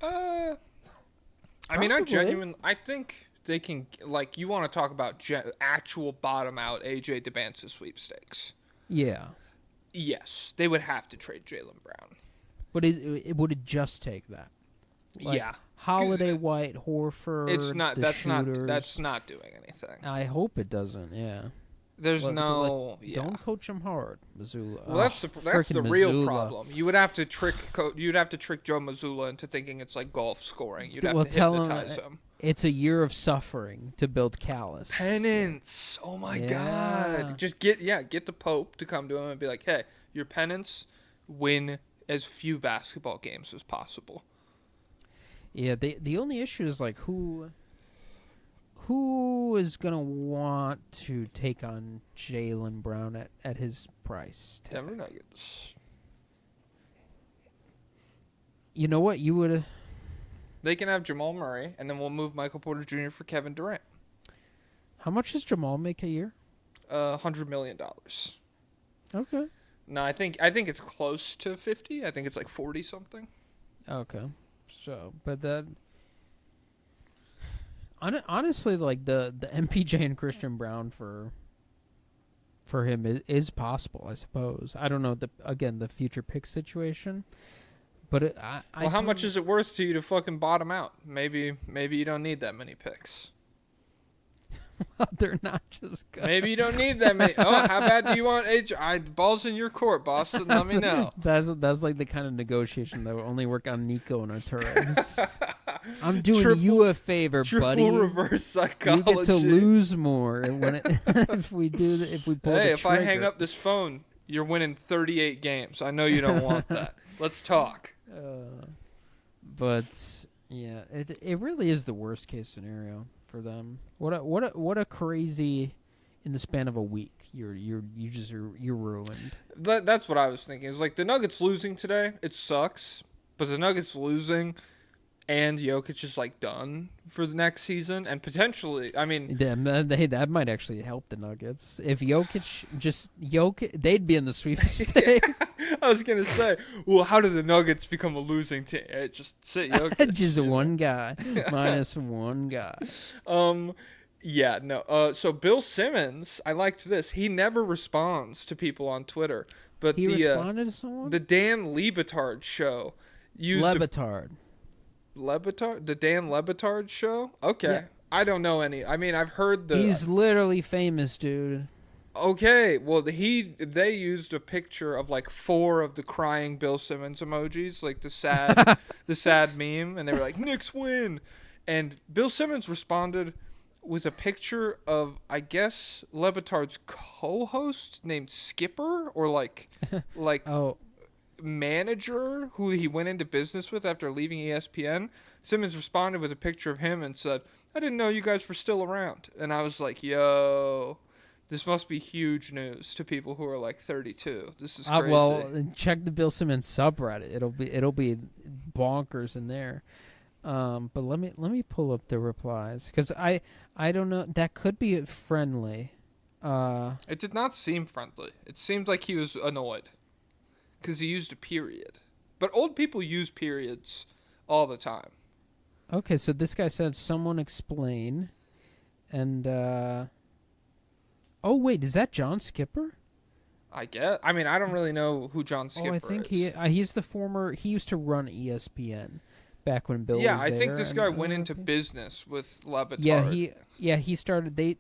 I think they can, like, you want to talk about actual bottom out AJ Debinsa sweepstakes. Yeah. Yes, they would have to trade Jaylen Brown. But would it just take that? Like yeah. Holiday, White, Horford. It's not. That's shooters. That's not doing anything. I hope it doesn't. Yeah. There's no. Don't coach him hard, Mazzulla. Well, that's the real problem. You would have to trick. You'd have to trick Joe Mazzulla into thinking it's like golf scoring. You'd have to hypnotize him. It's a year of suffering to build callous. Penance. Oh my God. Just get the Pope to come to him and be like, "Hey, your penance, win as few basketball games as possible." Yeah, the only issue is like who is gonna want to take on Jaylen Brown at his price tag? Denver Nuggets. You know what? You would They can have Jamal Murray, and then we'll move Michael Porter Jr. for Kevin Durant. How much does Jamal make a year? $100 million. Okay. No, I think it's close to 50. I think it's like 40 something. Okay. So, but that honestly, like the MPJ and Christian Brown for him is possible, I suppose. I don't know the future pick situation, but How much is it worth to you to fucking bottom out? Maybe you don't need that many picks. They're not just good. Maybe you don't need that many. Oh, how bad do you want balls in your court, Boston? Let me know. That's like the kind of negotiation that will only work on Nico and Arturas. I'm doing you a favor, buddy. Triple reverse psychology. You get to lose more if we pull the trigger. If I hang up this phone, you're winning 38 games. I know you don't want that. Let's talk. But yeah, it really is the worst case scenario for them. What a crazy, in the span of a week, you're ruined. That's what I was thinking. Is like the Nuggets losing today. It sucks, but the Nuggets losing, and Jokic is like done for the next season, and potentially, I mean, that might actually help the Nuggets if Jokic they'd be in the sweepstakes. I was gonna say, well, how do the Nuggets become a losing team? Just sit Jokic. Just one guy, minus one guy. Yeah, no. So Bill Simmons, I liked this. He never responds to people on Twitter, but he responded to someone. The Dan Lebitard show used Lebitard. The Dan Lebitard show? Okay. Yeah. I don't know any. I mean, I've heard He's literally famous, dude. Okay. Well, they used a picture of like 4 of the crying Bill Simmons emojis, like the sad meme, and they were like, "Knicks win." And Bill Simmons responded with a picture of, I guess, Lebitard's co-host named Skipper, or like manager who he went into business with after leaving ESPN. Simmons responded with a picture of him and said, "I didn't know you guys were still around." And I was like, yo, this must be huge news to people who are like 32. This is crazy. Well, check the Bill Simmons subreddit. It'll be bonkers in there. But let me pull up the replies, because I don't know, that could be friendly. It did not seem friendly. It seemed like he was annoyed because he used a period. But old people use periods all the time. Okay, so this guy said, "Someone explain," and oh wait, is that John Skipper? I guess. I mean, I don't really know who John Skipper is. I think he's the former. He used to run ESPN back when Bill was there. Yeah, I think this guy went into business with Lebitard. He started. They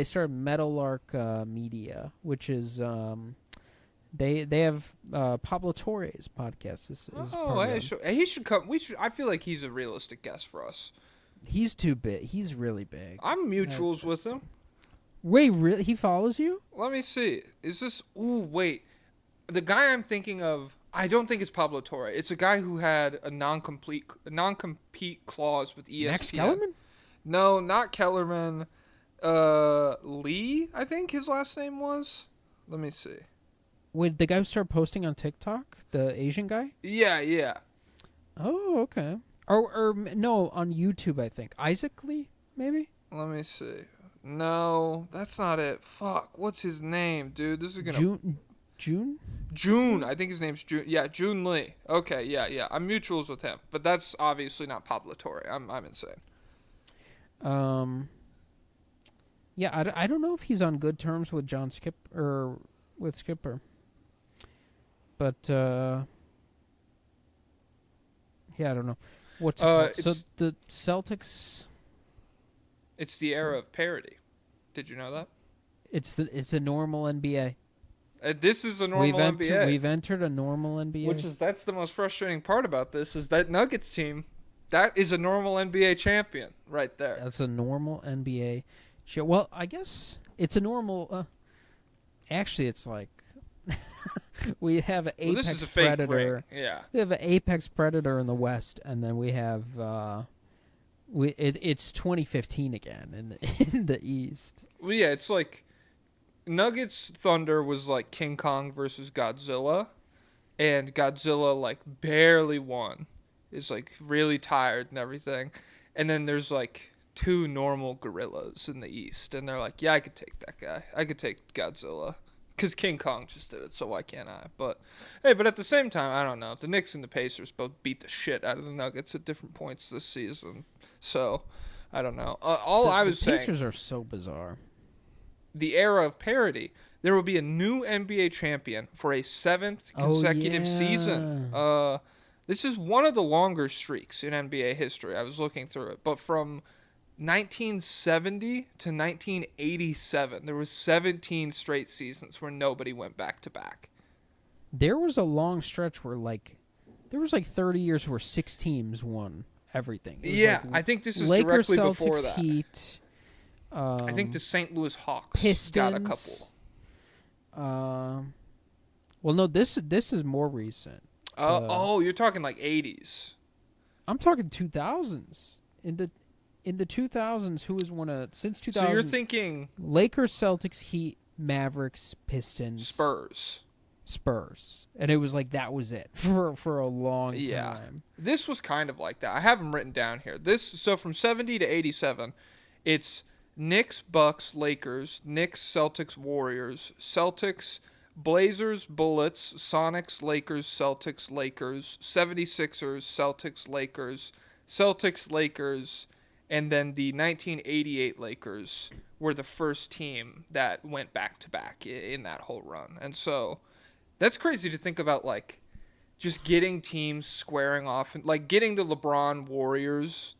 started Meadowlark Media, which is they have Pablo Torre's podcast. He should come. I feel like he's a realistic guest for us. He's too big. He's really big. I'm mutuals with him. Wait, really? He follows you? Let me see. Is this? Ooh, wait. The guy I'm thinking of, I don't think it's Pablo Torre. It's a guy who had a non-compete clause with ESPN. Max Kellerman? No, not Kellerman. Lee, I think his last name was. Let me see. Wait, the guy who started posting on TikTok? The Asian guy? Yeah. Oh, okay. Or no, on YouTube, I think. Isaac Lee, maybe? Let me see. No, that's not it. Fuck, what's his name, dude? This is gonna... June. I think his name's June. Yeah, June Lee. Okay, yeah. I'm mutuals with him. But that's obviously not Pablo Torre. I'm insane. Yeah, I don't know if he's on good terms with John Skipper, with Skipper. But, yeah, I don't know. What's it called? So the Celtics... It's the era of parody. Did you know that? It's a normal NBA. This is a normal NBA. We've entered a normal NBA. That's the most frustrating part about this, is that Nuggets team, that is a normal NBA champion right there. That's a normal NBA. Well, I guess it's a normal. Actually, it's like we have an Apex Predator. Yeah. We have an Apex Predator in the West, and then we have it's 2015 again in the East. Well, yeah, it's like Nuggets Thunder was like King Kong versus Godzilla, and Godzilla like barely won, is like really tired and everything, and then there's like two normal gorillas in the East, and they're like, yeah, I could take that guy. I could take Godzilla. Because King Kong just did it, so why can't I? But, hey, but at the same time, I don't know. The Knicks and the Pacers both beat the shit out of the Nuggets at different points this season. So, I don't know. The Pacers are so bizarre. The era of parity. There will be a new NBA champion for a 7th consecutive season. This is one of the longer streaks in NBA history. I was looking through it. But from 1970 to 1987, there was 17 straight seasons where nobody went back to back. There was a long stretch where there was 30 years where 6 teams won everything. Yeah, I think this is Lakers, directly Celtics, before that. Heat. I think the St. Louis Hawks Pistons, got a couple. Well, no, this is more recent. You're talking like 80s. I'm talking 2000s. In the 2000s, who has won since 2000? So you're thinking Lakers, Celtics, Heat, Mavericks, Pistons, Spurs, and it was like that was it for a long time. Yeah, this was kind of like that. I have them written down here. So from 70 to 87, it's Knicks, Bucks, Lakers, Knicks, Celtics, Warriors, Celtics, Blazers, Bullets, Sonics, Lakers, Celtics, Lakers, 76ers, Celtics, Lakers, Celtics, Lakers, and then the 1988 Lakers were the first team that went back-to-back in that whole run. And so that's crazy to think about, like, just getting teams squaring off, and like getting the LeBron Warriors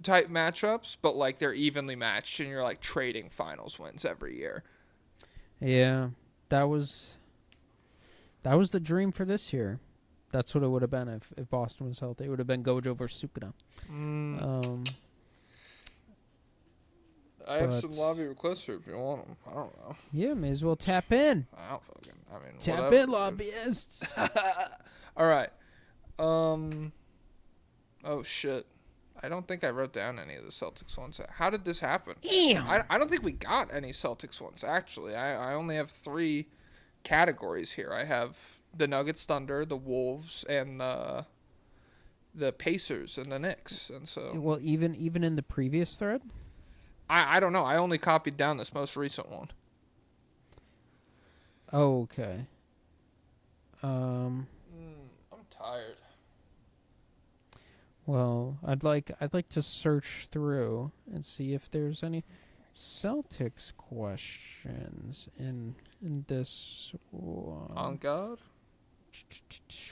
type matchups, but like they're evenly matched and you're like trading finals wins every year. Yeah, that was the dream for this year. That's what it would have been if Boston was healthy. It would have been Gojo versus Sukuna. I have some lobby requests here if you want them. I don't know. Yeah, may as well tap in. Tap whatever. in, lobbyists. All right. Oh shit. I don't think I wrote down any of the Celtics ones. How did this happen? Damn. I don't think we got any Celtics ones, actually. I only have 3 categories here. I have the Nuggets, Thunder, the Wolves, and the Pacers and the Knicks. And so, well, even in the previous thread? I don't know. I only copied down this most recent one. Oh, okay. I'm tired. Well, I'd like to search through and see if there's any Celtics questions in this one. On God?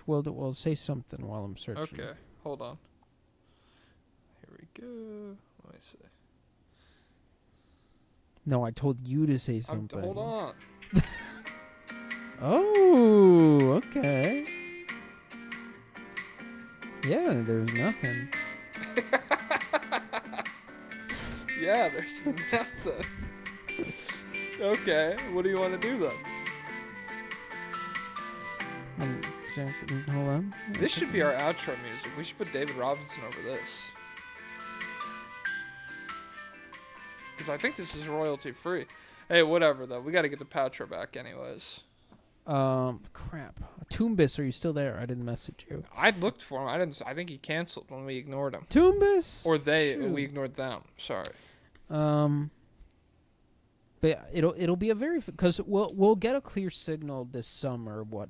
Well, say something while I'm searching. Okay, hold on. Here we go. Let me see. No, I told you to say something. Hold on. Oh, okay. Yeah, there's nothing. Yeah, there's nothing. Okay, what do you want to do then? Hold on. This should be our outro music. We should put David Robinson over this. Because I think this is royalty free. Hey, whatever though. We got to get the Paltrow back anyways. Crap. Toombus, are you still there? I didn't message you. I looked for him. I think he canceled when we ignored him. Toombus? Or we ignored them. Sorry. But it'll be a very, because we'll get a clear signal this summer what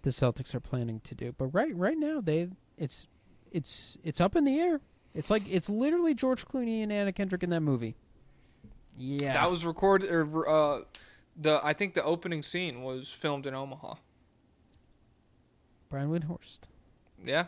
the Celtics are planning to do. But right now it's up in the air. It's like it's literally George Clooney and Anna Kendrick in that movie. Yeah. That was recorded. I think the opening scene was filmed in Omaha. Brian Windhorst. Yeah.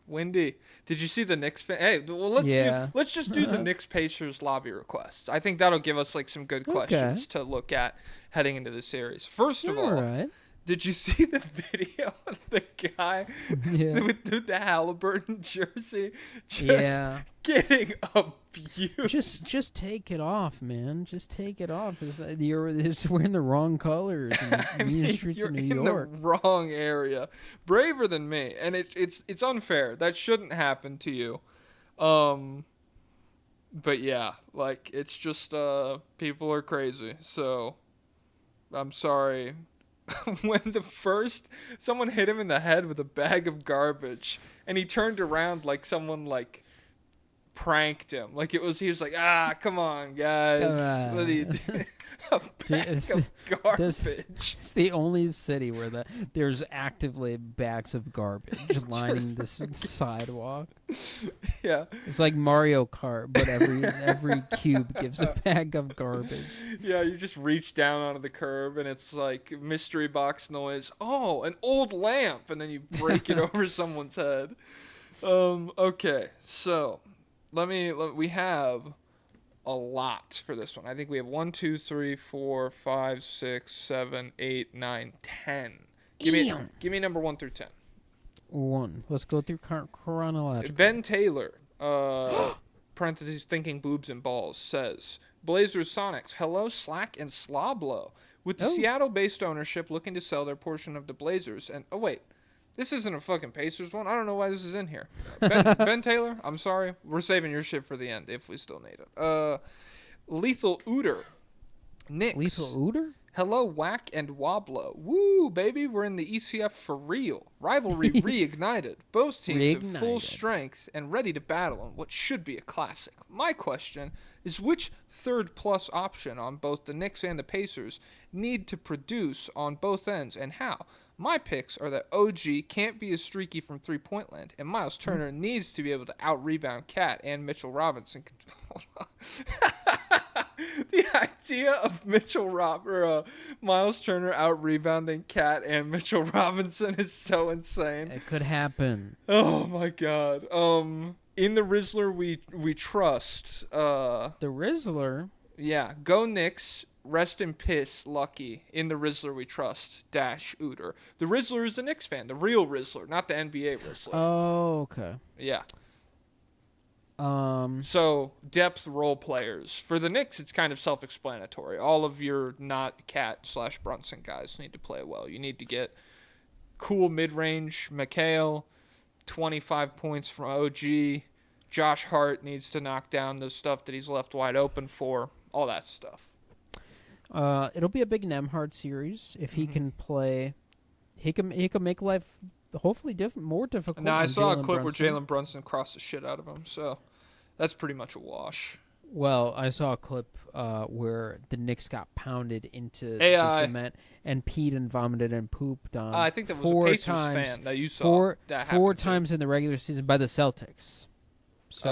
Windy. Did you see the Knicks? Hey, well, let's just do the Knicks Pacers lobby requests. I think that'll give us like some good questions to look at heading into the series. First of all, right. Did you see the video of the guy with the Halliburton jersey just getting abused? Just take it off, man. Just take it off. You're wearing the wrong colors in Union Streets of New York. In the wrong area. Braver than me, and it's unfair. That shouldn't happen to you. But yeah, like it's just people are crazy. So I'm sorry. when someone hit him in the head with a bag of garbage, and he turned around like someone like pranked him. Like he was like, come on, guys. Come on. What are you doing? A bag of garbage. It's the only city where there's actively bags of garbage lining this sidewalk. Yeah. It's like Mario Kart, but every cube gives a bag of garbage. Yeah, you just reach down onto the curb and it's like mystery box noise. Oh, an old lamp, and then you break it over someone's head. Okay, so we have a lot for this one. I think we have 1, 2, 3, 4, 5, 6, 7, 8, 9, 10. Give me number 1 through 10. 1. Let's go through chronological. Ben Taylor, parentheses thinking boobs and balls, says Blazers Sonics, hello Slack and Sloblo. With the Seattle-based ownership looking to sell their portion of the Blazers, and this isn't a fucking Pacers one. I don't know why this is in here. Ben Taylor, I'm sorry. We're saving your shit for the end if we still need it. Lethal Ooter. Knicks. Lethal Ooter? Hello, Whack and Woblo. Woo, baby, we're in the ECF for real. Rivalry reignited. Both teams at full strength and ready to battle in what should be a classic. My question is, which third-plus option on both the Knicks and the Pacers need to produce on both ends, and how? My picks are that OG can't be as streaky from three-point land, and Miles Turner needs to be able to out-rebound Cat and Mitchell Robinson. The idea of Miles Turner out-rebounding Cat and Mitchell Robinson is so insane. It could happen. Oh, my God. In the Rizzler, we trust. The Rizzler? Yeah. Go Knicks. Rest in piss, Lucky. In the Rizzler we trust. Dash Ooter. The Rizzler is the Knicks fan. The real Rizzler, not the NBA Rizzler. Oh, okay. Yeah. So, depth role players. For the Knicks, it's kind of self-explanatory. All of your not Cat/Brunson guys need to play well. You need to get cool mid-range McHale, 25 points from OG. Josh Hart needs to knock down the stuff that he's left wide open for. All that stuff. It'll be a big Nemhard series if he can play. He can make life hopefully more difficult. Now I saw a clip Brunson. where Jalen Brunson crossed the shit out of him, so that's pretty much a wash. Well, I saw a clip where the Knicks got pounded into AI. the cement and peed and vomited and pooped on. I think that was a Pacers fan that you saw. Four times in the regular season by the Celtics. So,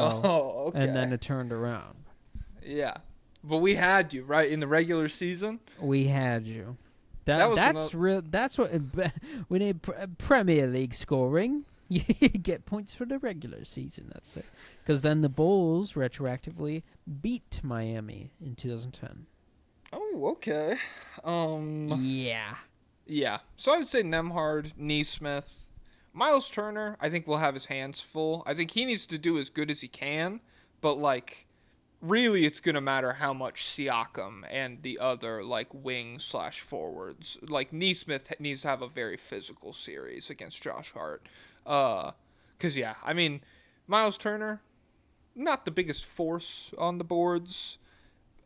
okay. And then it turned around. Yeah. But we had you, right? In the regular season? We had you. That's real. That's what we need. Premier League scoring. You get points for the regular season. That's it. Because then the Bulls retroactively beat Miami in 2010. Oh, okay. Yeah. Yeah. So I would say Nemhard, Neesmith, Miles Turner. I think will have his hands full. I think he needs to do as good as he can, but really, it's going to matter how much Siakam and the other, wing/forwards. Neesmith needs to have a very physical series against Josh Hart. Because, Miles Turner, not the biggest force on the boards.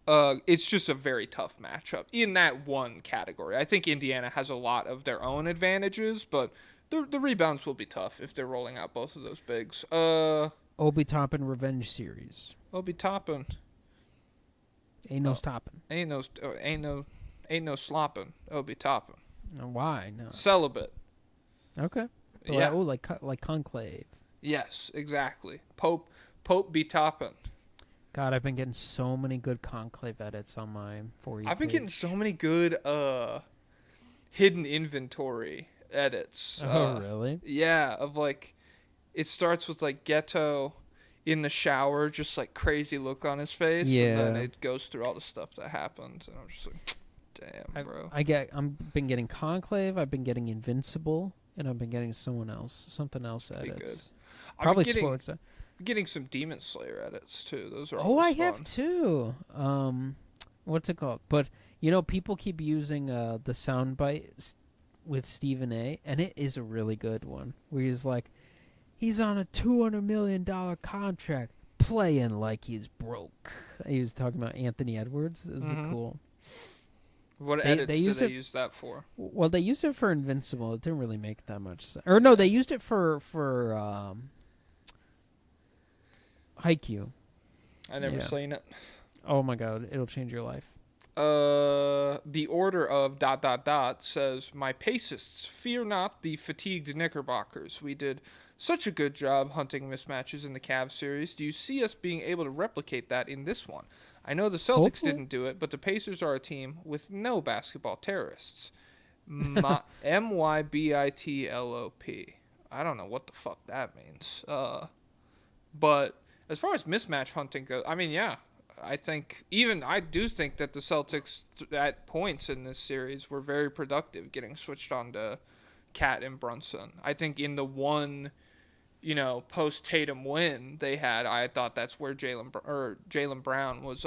It's just a very tough matchup in that one category. I think Indiana has a lot of their own advantages, but the rebounds will be tough if they're rolling out both of those bigs. Obi Toppin revenge series. Obi Toppin. Ain't no stopping. Ain't no slopping. Obi Toppin. Why? No. Celibate. Okay. Yeah. Like Conclave. Yes, exactly. Pope be toppin'. God, I've been getting so many good Conclave edits on my For You I've been page. getting so many good hidden inventory edits. Oh, really? Yeah, it starts with Ghetto in the shower, just crazy look on his face, yeah. and then it goes through all the stuff that happened, and I'm just damn, bro. I've been getting Conclave, I've been getting Invincible, and I've been getting something else edits. Good. Probably I've been sports. getting some Demon Slayer edits too. Those are I always fun. have too. What's it called? But people keep using the soundbite with Stephen A, and it is a really good one. Where he's on a $200 million contract, playing like he's broke. He was talking about Anthony Edwards. This is cool. What edits do they use that for? Well, they used it for Invincible. It didn't really make that much sense. Or no, they used it for Haikyuu. I never seen it. Oh my god, it'll change your life. The order of ... says, "My pacists, fear not the fatigued Knickerbockers. We did such a good job hunting mismatches in the Cavs series. Do you see us being able to replicate that in this one? I know the Celtics Hopefully. didn't do it, but the Pacers are a team with no basketball terrorists." MYBITLOP. I don't know what the fuck that means. But as far as mismatch hunting goes, I mean, yeah. I do think that the Celtics at points in this series were very productive getting switched on to Cat and Brunson. I think in the one, post Tatum win they had, I thought that's where Jaylen Brown was,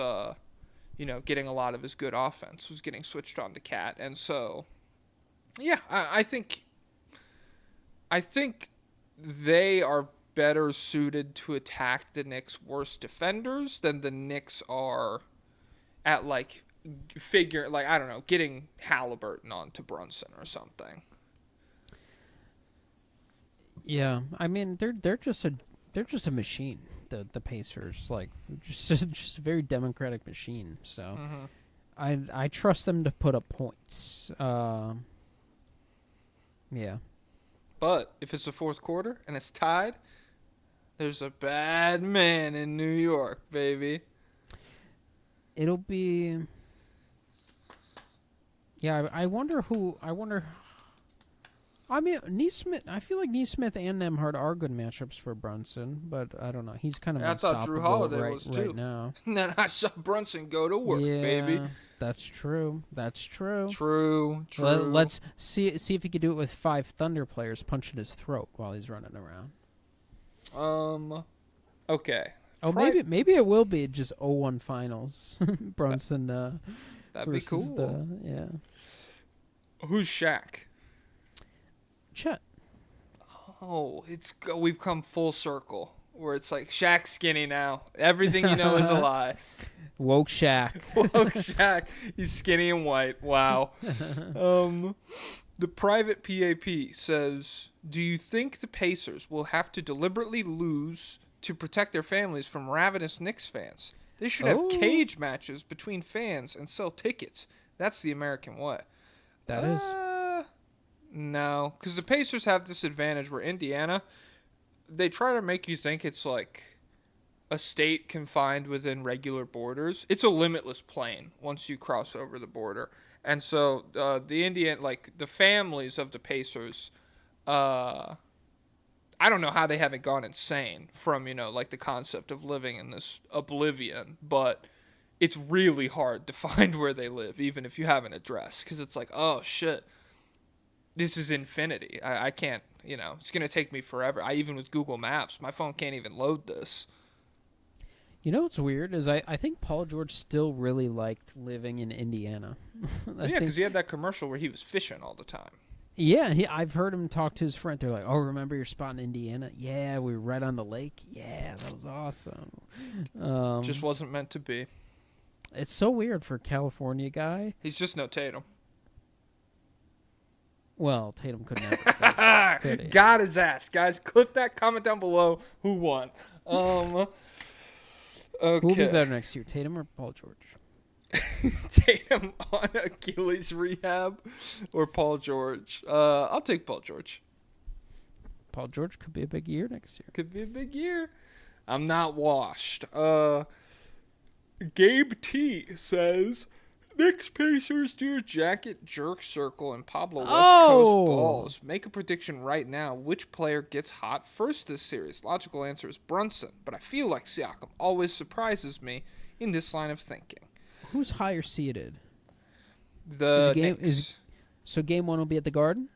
getting a lot of his good offense, was getting switched on to Cat. And so, yeah, I think they are better suited to attack the Knicks' worst defenders than the Knicks are at getting Halliburton onto Brunson or something. Yeah, I mean they're just a machine. The Pacers, just a very democratic machine. So I trust them to put up points. Yeah. But if it's the fourth quarter and it's tied, there's a bad man in New York, baby. It'll be... Yeah, I wonder... I mean, Neesmith... I feel like Neesmith and Nembhard are good matchups for Brunson, but I don't know. He's kind of unstoppable. I thought Drew Holiday was too. Right now. And then I saw Brunson go to work, baby. That's true. True. Let's see if he could do it with 5 Thunder players punching his throat while he's running around. Okay. Oh, maybe it will be just 0-1 finals. Brunson. That'd be cool. Who's Shaq? Chet. Oh, we've come full circle where it's like Shaq's skinny now. Everything you know is a lie. Woke Shaq. Woke Shaq. He's skinny and white. Wow. The private PAP says, "Do you think the Pacers will have to deliberately lose to protect their families from ravenous Knicks fans? They should have cage matches between fans and sell tickets. That's the American way." That is. No, because the Pacers have this advantage where Indiana, they try to make you think it's like a state confined within regular borders. It's a limitless plain once you cross over the border. And so the families of the Pacers, I don't know how they haven't gone insane from, the concept of living in this oblivion, but it's really hard to find where they live, even if you have an address, because it's like, oh, shit, this is infinity. I can't, it's going to take me forever. Even with Google Maps, my phone can't even load this. You know what's weird is I think Paul George still really liked living in Indiana. Because he had that commercial where he was fishing all the time. Yeah, I've heard him talk to his friend. They're like, "Oh, remember your spot in Indiana? Yeah, we were right on the lake. Yeah, that was awesome." Just wasn't meant to be. It's so weird for a California guy. He's just no Tatum. Well, Tatum could never fish. Got his ass. Guys, clip that, comment down below who won. Okay. Who'll be better next year, Tatum or Paul George? Tatum on Achilles rehab or Paul George? I'll take Paul George. Paul George could be a big year next year. Could be a big year. I'm not washed. Gabe T says, "Knicks Pacers Dear Jacket Jerk Circle and Pablo West Coast balls. Make a prediction right now. Which player gets hot first this series? Logical answer is Brunson, but I feel like Siakam always surprises me in this line of thinking." Who's higher seeded? The Knicks. So game 1 will be at the Garden?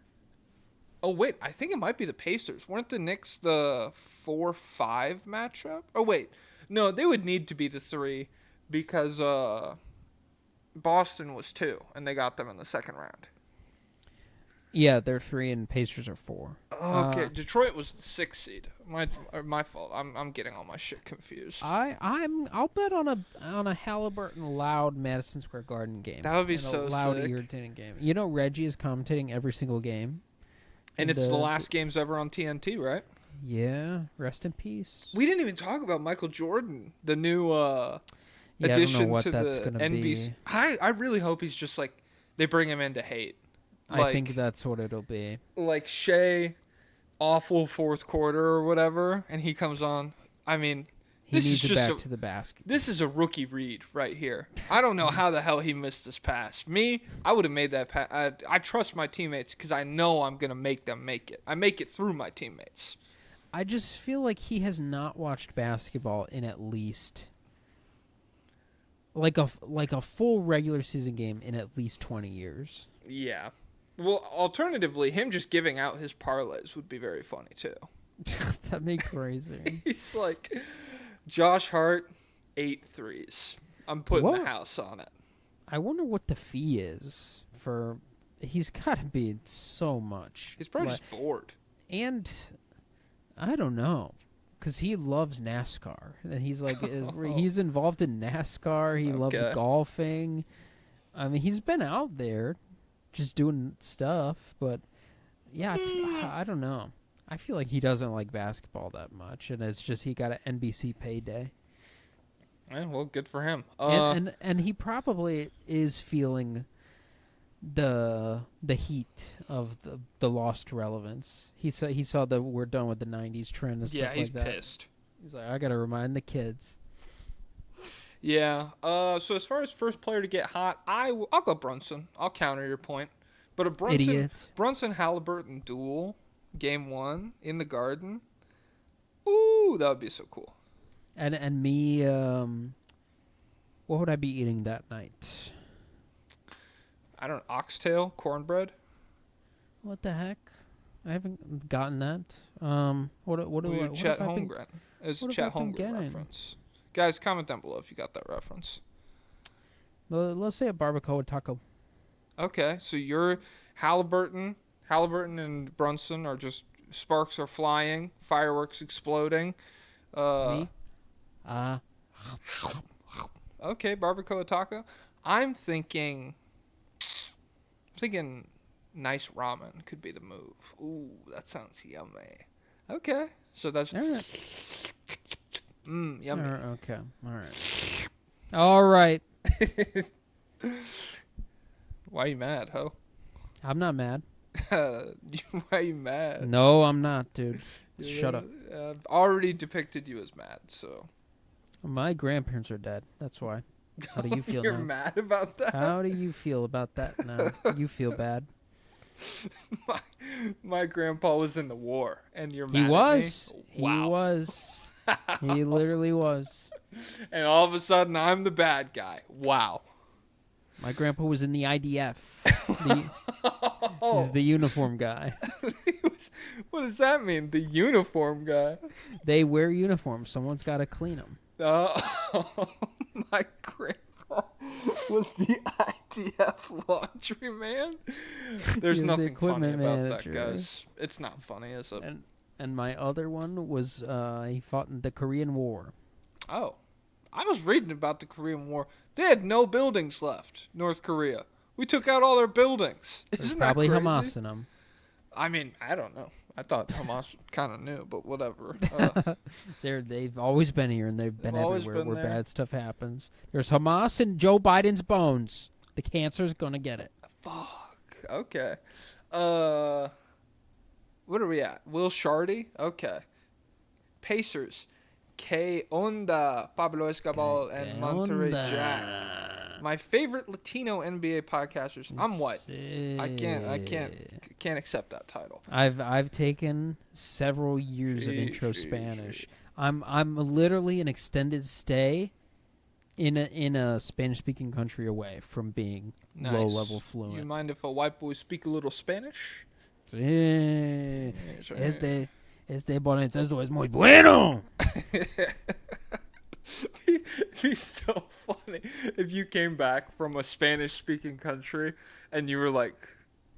Oh, wait. I think it might be the Pacers. Weren't the Knicks the 4-5 matchup? Oh, wait. No, they would need to be the 3 because Boston was 2, and they got them in the second round. Yeah, they're 3 and Pacers are 4. Okay, Detroit was the 6th seed. My fault. I'm getting all my shit confused. I'll bet on a Halliburton loud Madison Square Garden game. That would be and so a loud, sick. irritating game. You know, Reggie is commentating every single game. And it's the last games ever on TNT, right? Yeah, rest in peace. We didn't even talk about Michael Jordan, the new Yeah, addition I don't know what to that's the gonna NBC. be. I really hope he's just like they bring him in to hate. I think that's what it'll be. Like Shea, awful fourth quarter or whatever, and he comes on. I mean, He this needs is it just back to the basket. this is a rookie read right here. I don't know how the hell he missed this pass. Me, I would have made that pass. I trust my teammates because I know I'm gonna make them make it. I make it through my teammates. I just feel like he has not watched basketball in at least like a full regular season game in at least 20 years. Yeah. Well, alternatively, him just giving out his parlays would be very funny too. That'd be crazy. He's like, Josh Hart, 8 threes. I'm putting What? the house on it. I wonder what the fee is for. He's got to be so much. He's probably Like- just bored. And I don't know, because he loves NASCAR, and he's like he's involved in NASCAR. He loves Okay. golfing. I mean, he's been out there, just doing stuff. But yeah, I don't know. I feel like he doesn't like basketball that much, and it's just he got an NBC payday. Yeah, well, good for him. And he probably is feeling the heat of the lost relevance. He saw that we're done with the '90s trend and stuff yeah, he's like that. pissed. He's like, I gotta remind the kids. Yeah. So as far as first player to get hot, I'll go Brunson. I'll counter your point. But a Idiot. Brunson Halliburton duel, game 1 in the Garden. Ooh, that would be so cool. And me, what would I be eating that night? I don't know, oxtail, cornbread. What the heck? I haven't gotten that. What Chet have I been- Holmgren. It's a what have Chet I been Holmgren getting? reference. Guys, comment down below if you got that reference. Let's say a barbacoa taco. Okay, so you're Halliburton and Brunson are just sparks are flying, fireworks exploding. Me? Okay, barbacoa taco. I'm thinking nice ramen could be the move. Ooh, that sounds yummy. Okay, so that's All right. yummy. Okay. All right. Why are you mad, ho? I'm not mad. Why are you mad? No, I'm not, dude. Shut up. I've already depicted you as mad, so. My grandparents are dead. That's why. How do you feel You're now? mad about that? How do you feel about that now? You feel bad. My grandpa was in the war, and you're mad He at was. me? He Wow. was. He literally was. And all of a sudden, I'm the bad guy. Wow. My grandpa was in the IDF. He's the uniform guy. What does that mean? The uniform guy? They wear uniforms. Someone's got to clean them. My grandpa was the IDF laundry man. There's He was the nothing funny equipment about manager. that, guys. It's not funny, is it? And my other one was he fought in the Korean War. Oh. I was reading about the Korean War. They had no buildings left, North Korea. We took out all their buildings. There's Isn't probably that crazy? Hamas in them. I mean, I don't know. I thought Hamas kind of knew, but whatever. They've always been here, and they've been always everywhere been where there. bad stuff happens. There's Hamas in Joe Biden's bones. The cancer's gonna get it. Fuck. Okay. What are we at? Will Shardy? Okay. Pacers. K Onda, Pablo Escobar, and Monterey Jack. My favorite Latino NBA podcasters. I'm white. I can't accept that title. I've taken several years of intro Spanish. I'm literally an extended stay in a Spanish speaking country away from being Nice. low level You fluent. mind if a white boy speak a little Spanish? Este bonito es muy bueno. It'd be so funny if you came back from a Spanish speaking country and you were like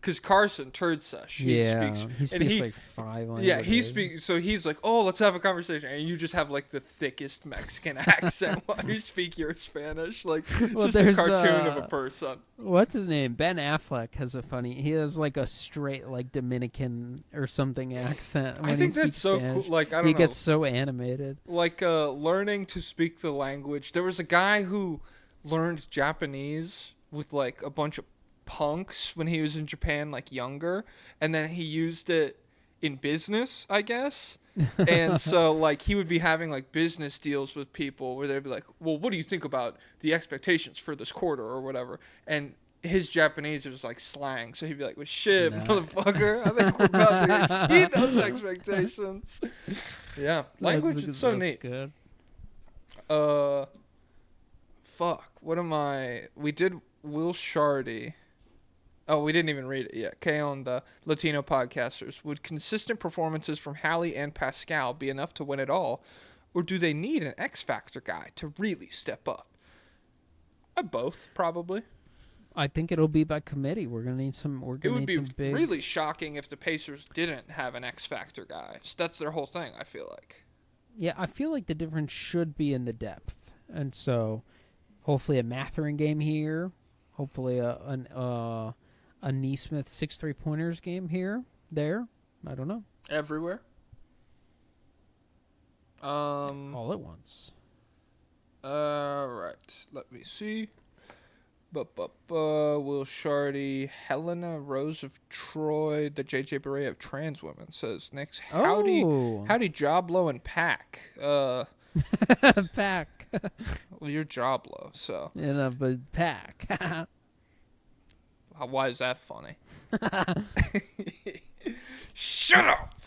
because Carson Turd Sesh, he speaks like 5 languages. Yeah, he speaks. So he's like, "Oh, let's have a conversation," and you just have like the thickest Mexican accent while you speak your Spanish, like just a cartoon of a person. What's his name? Ben Affleck has a funny. He has like a straight like Dominican or something accent. When I think he that's so Spanish. cool. Like I don't know. He gets so animated. Like learning to speak the language. There was a guy who learned Japanese with like a bunch of punks when he was in Japan, like younger, and then he used it in business, I guess. And so like he would be having like business deals with people where they'd be like, well, what do you think about the expectations for this quarter or whatever? And his Japanese was like slang, so he'd be like, well, shit, motherfucker, I think we're about to exceed those expectations. Yeah, language is so neat. Good. Fuck, what am I? We did Will Shardy. Oh, we didn't even read it yet. K on the Latino podcasters. Would consistent performances from Hallie and Pascal be enough to win it all? Or do they need an X Factor guy to really step up? Both, probably. I think it'll be by committee. We're gonna need some. It would be really shocking if the Pacers didn't have an X Factor guy. So that's their whole thing, I feel like. Yeah, I feel like the difference should be in the depth. And so hopefully a Matherin game here. Hopefully a Neesmith 6 3-pointers game here, there. I don't know. Everywhere. All at once. Right. Let me see. Will Shardy, Helena Rose of Troy, the JJ Beret of trans women says next. Howdy Joblo and Pack. Pack. Well, you're Joblo, so. Yeah, but Pack. Why is that funny? Shut up!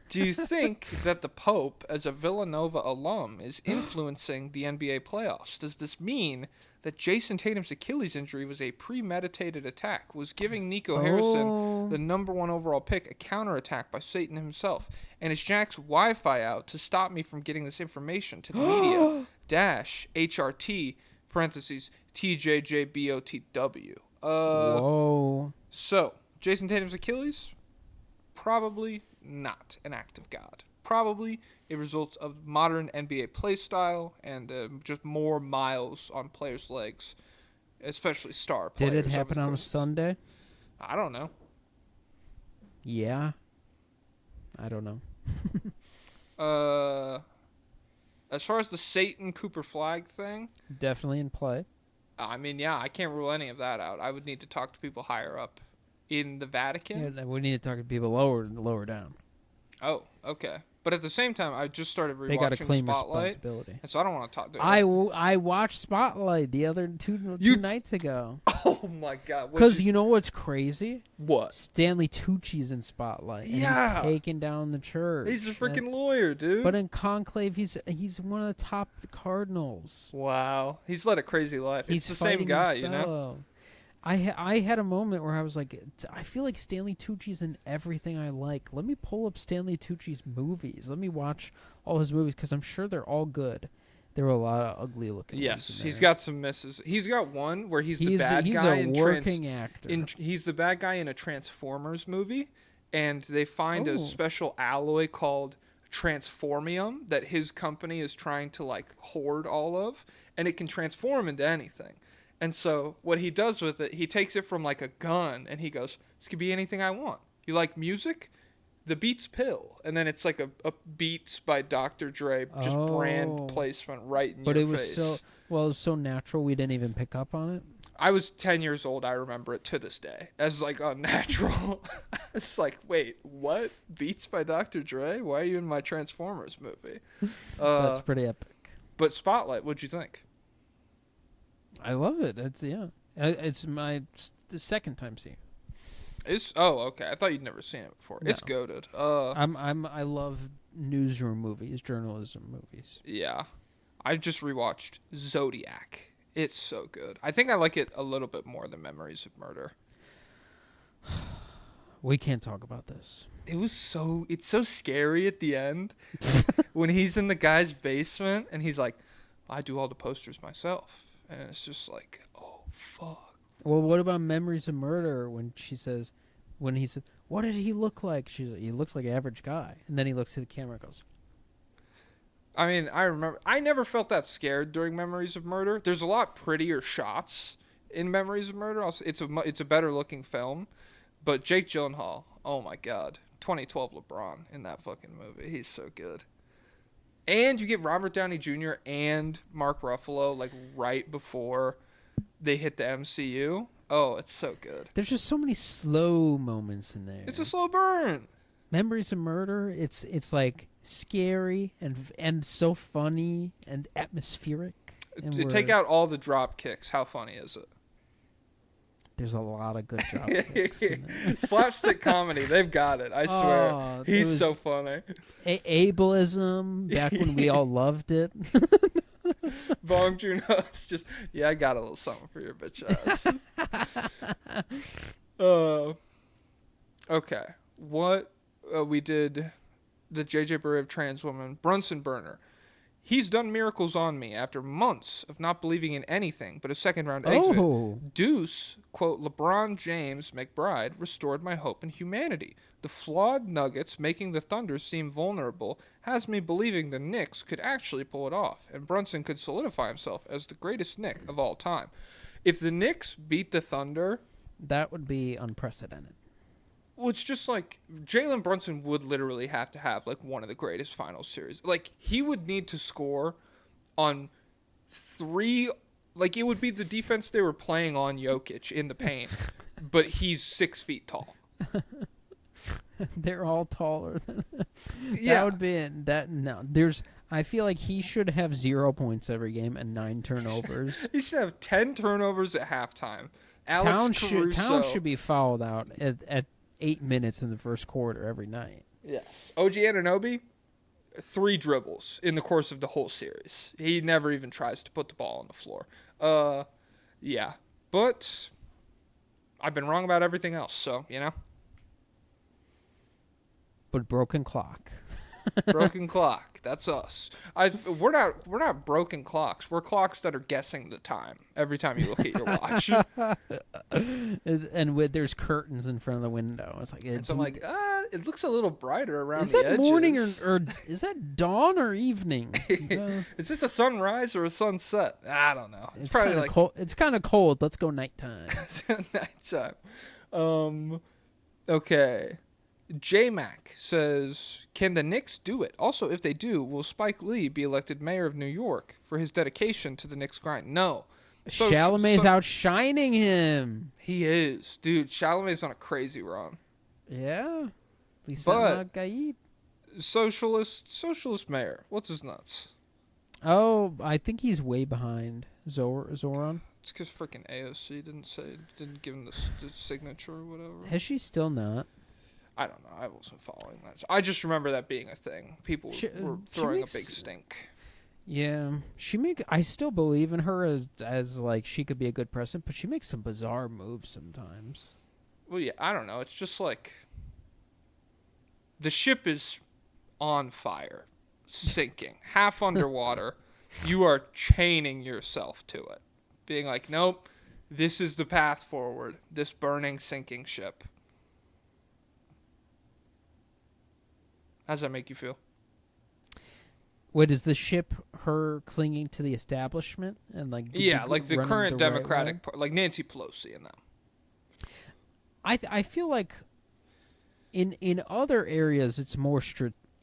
Do you think that the Pope, as a Villanova alum, is influencing the NBA playoffs? Does this mean that Jason Tatum's Achilles injury was a premeditated attack? Was giving Nico Harrison, the number 1 overall pick, a counterattack by Satan himself? And is Jack's Wi-Fi out to stop me from getting this information to the media? HRT, parentheses, TJJBOTW. Whoa. So, Jason Tatum's Achilles? Probably not an act of God. Probably a result of modern NBA play style and just more miles on players' legs, especially star players. Did it happen on a Sunday? I don't know. Yeah. I don't know. As far as the Satan Cooper Flag thing, definitely in play. I mean, yeah, I can't rule any of that out. I would need to talk to people higher up in the Vatican. Yeah, we need to talk to people lower down. Oh, okay. But at the same time, I just started rewatching They got to claim Spotlight, responsibility. and so I don't want to talk to I watched Spotlight the other two nights ago. Oh my god! Because you know what's crazy? What? Stanley Tucci's in Spotlight. And yeah, he's taking down the church. He's a freaking lawyer, dude. But in Conclave, he's one of the top cardinals. Wow, he's led a crazy life. He's the same guy, himself. You know. I had a moment where I was like, I feel like Stanley Tucci's in everything I like. Let me pull up Stanley Tucci's movies. Let me watch all his movies because I'm sure they're all good. There were a lot of ugly looking. Yes, he's got some misses. He's got one where he's the bad guy. He's a working actor. He's the bad guy in a Transformers movie, and they find a special alloy called Transformium that his company is trying to like hoard all of, and it can transform into anything. And so what he does with it, he takes it from like a gun and he goes, this could be anything I want. You like music? The Beats pill. And then it's like a Beats by Dr. Dre, just brand placement right in your face. But it was so natural we didn't even pick up on it. I was 10 years old. I remember it to this day as like unnatural. It's like, wait, what? Beats by Dr. Dre? Why are you in my Transformers movie? That's pretty epic. But Spotlight, what'd you think? I love it. It's my second time seeing it. Okay. I thought you'd never seen it before. No. It's goated. I love newsroom movies, journalism movies. Yeah, I just rewatched Zodiac. It's so good. I think I like it a little bit more than Memories of Murder. We can't talk about this. It's so scary at the end when he's in the guy's basement and he's like, I do all the posters myself. And it's just like, oh, fuck. Well, what about Memories of Murder when he says, what did he look like? She's like, he looks like an average guy. And then he looks at the camera and goes, I mean, I remember. I never felt that scared during Memories of Murder. There's a lot prettier shots in Memories of Murder. It's a better looking film. But Jake Gyllenhaal, oh my God, 2012 LeBron in that fucking movie. He's so good. And you get Robert Downey Jr. and Mark Ruffalo like right before they hit the MCU. Oh, it's so good. there's just so many slow moments in there. It's a slow burn. Memories of Murder, it's like scary and so funny and atmospheric. And Take out all the drop kicks. How funny is it? There's a lot of good drop kicks in there. Slapstick comedy. They've got it. I swear. Oh, He's so funny. Ableism, back when we all loved it. Bong Joon-ho's just, yeah, I got a little something for your bitch ass. Okay. What we did, the JJ Barea trans woman, Brunson Burner. He's done miracles on me after months of not believing in anything but a second-round exit. Oh. Deuce, quote, LeBron James McBride restored my hope in humanity. The flawed Nuggets making the Thunder seem vulnerable has me believing the Knicks could actually pull it off, and Brunson could solidify himself as the greatest Knick of all time. If the Knicks beat the Thunder... That would be unprecedented. Well, it's just like Jalen Brunson would literally have to have like one of the greatest finals series. Like he would need to score on 3, like it would be the defense they were playing on Jokic in the paint, but he's 6 feet tall. They're all taller than Yeah. That would be that. No, I feel like he should have 0 points every game and 9 turnovers. He should have 10 turnovers at halftime. Alex Towns should be fouled out at 8 minutes in the first quarter every night. Yes. OG Anunoby, 3 dribbles in the course of the whole series. He never even tries to put the ball on the floor. Yeah. But I've been wrong about everything else, so, you know. But broken clock. Broken clock. That's us. We're not broken clocks. We're clocks that are guessing the time every time you look at your watch. And there's curtains in front of the window. It's like So I'm like, it looks a little brighter around is the that edges. morning or is that dawn or evening? Is this a sunrise or a sunset? I don't know. It's probably kinda like cold. It's kind of cold. Let's go nighttime. nighttime. Okay. J-Mac says, can the Knicks do it? Also, if they do, will Spike Lee be elected mayor of New York for his dedication to the Knicks grind? No. Chalamet's outshining him. He is. Dude, Chalamet's on a crazy run. Yeah. But Gaib. socialist mayor. What's his nuts? Oh, I think he's way behind Zoran. It's because freaking AOC didn't give him the signature or whatever. Has she still not? I don't know. I wasn't following that. I just remember that being a thing. People were throwing a big stink. Yeah, I still believe in her as like she could be a good president, but she makes some bizarre moves sometimes. Well, yeah, I don't know. It's just like the ship is on fire, sinking, half underwater. You are chaining yourself to it, being like, nope, this is the path forward. This burning, sinking ship. How does that make you feel? Wait, is the ship her clinging to the establishment and like? Yeah, like the current Democratic, like Nancy Pelosi and them. I feel like in other areas it's more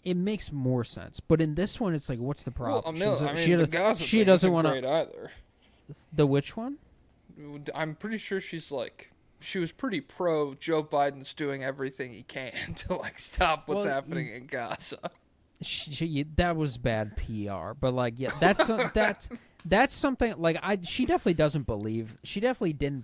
it makes more sense, but in this one it's like, what's the problem? Well, the Gaza thing doesn't want to either. The which one? I'm pretty sure she was pretty pro Joe Biden's doing everything he can to like stop what's happening in Gaza. That was bad PR, but like, yeah, that's something like she definitely didn't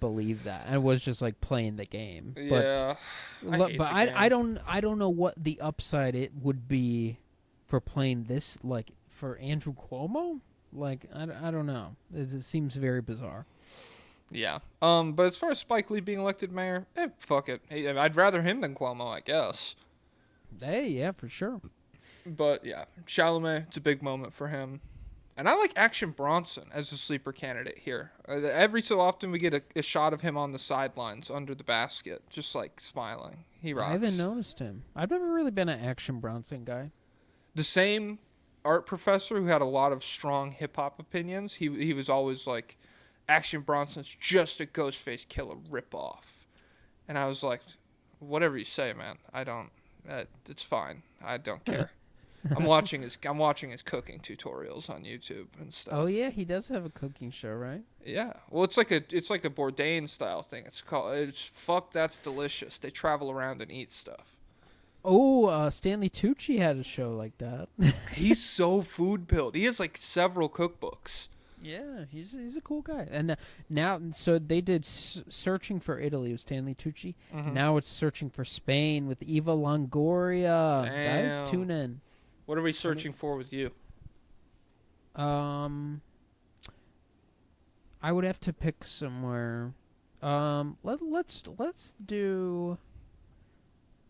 believe that and was just like playing the game. Yeah, but I don't know what the upside it would be for playing this, like for Andrew Cuomo. Like I don't know. It seems very bizarre. Yeah. But as far as Spike Lee being elected mayor, fuck it. Hey, I'd rather him than Cuomo, I guess. Hey, yeah, for sure. But yeah, Chalamet, it's a big moment for him. And I like Action Bronson as a sleeper candidate here. Every so often we get a shot of him on the sidelines under the basket, just like smiling. He rocks. I haven't noticed him. I've never really been an Action Bronson guy. The same art professor who had a lot of strong hip-hop opinions, he was always like, Action Bronson's just a Ghostface Killer ripoff. And I was like, whatever you say, man. I don't... it's fine. I don't care. I'm watching his cooking tutorials on YouTube and stuff. Oh yeah, he does have a cooking show, right? Yeah. Well, it's like a Bourdain style thing. It's fuck that's delicious. They travel around and eat stuff. Oh, Stanley Tucci had a show like that. He's so food pilled. He has like several cookbooks. Yeah, he's a cool guy. And now, so they did Searching for Italy with Stanley Tucci. Mm-hmm. Now it's Searching for Spain with Eva Longoria. Damn. Guys, tune in. What are we searching for with you? I would have to pick somewhere. Let's do.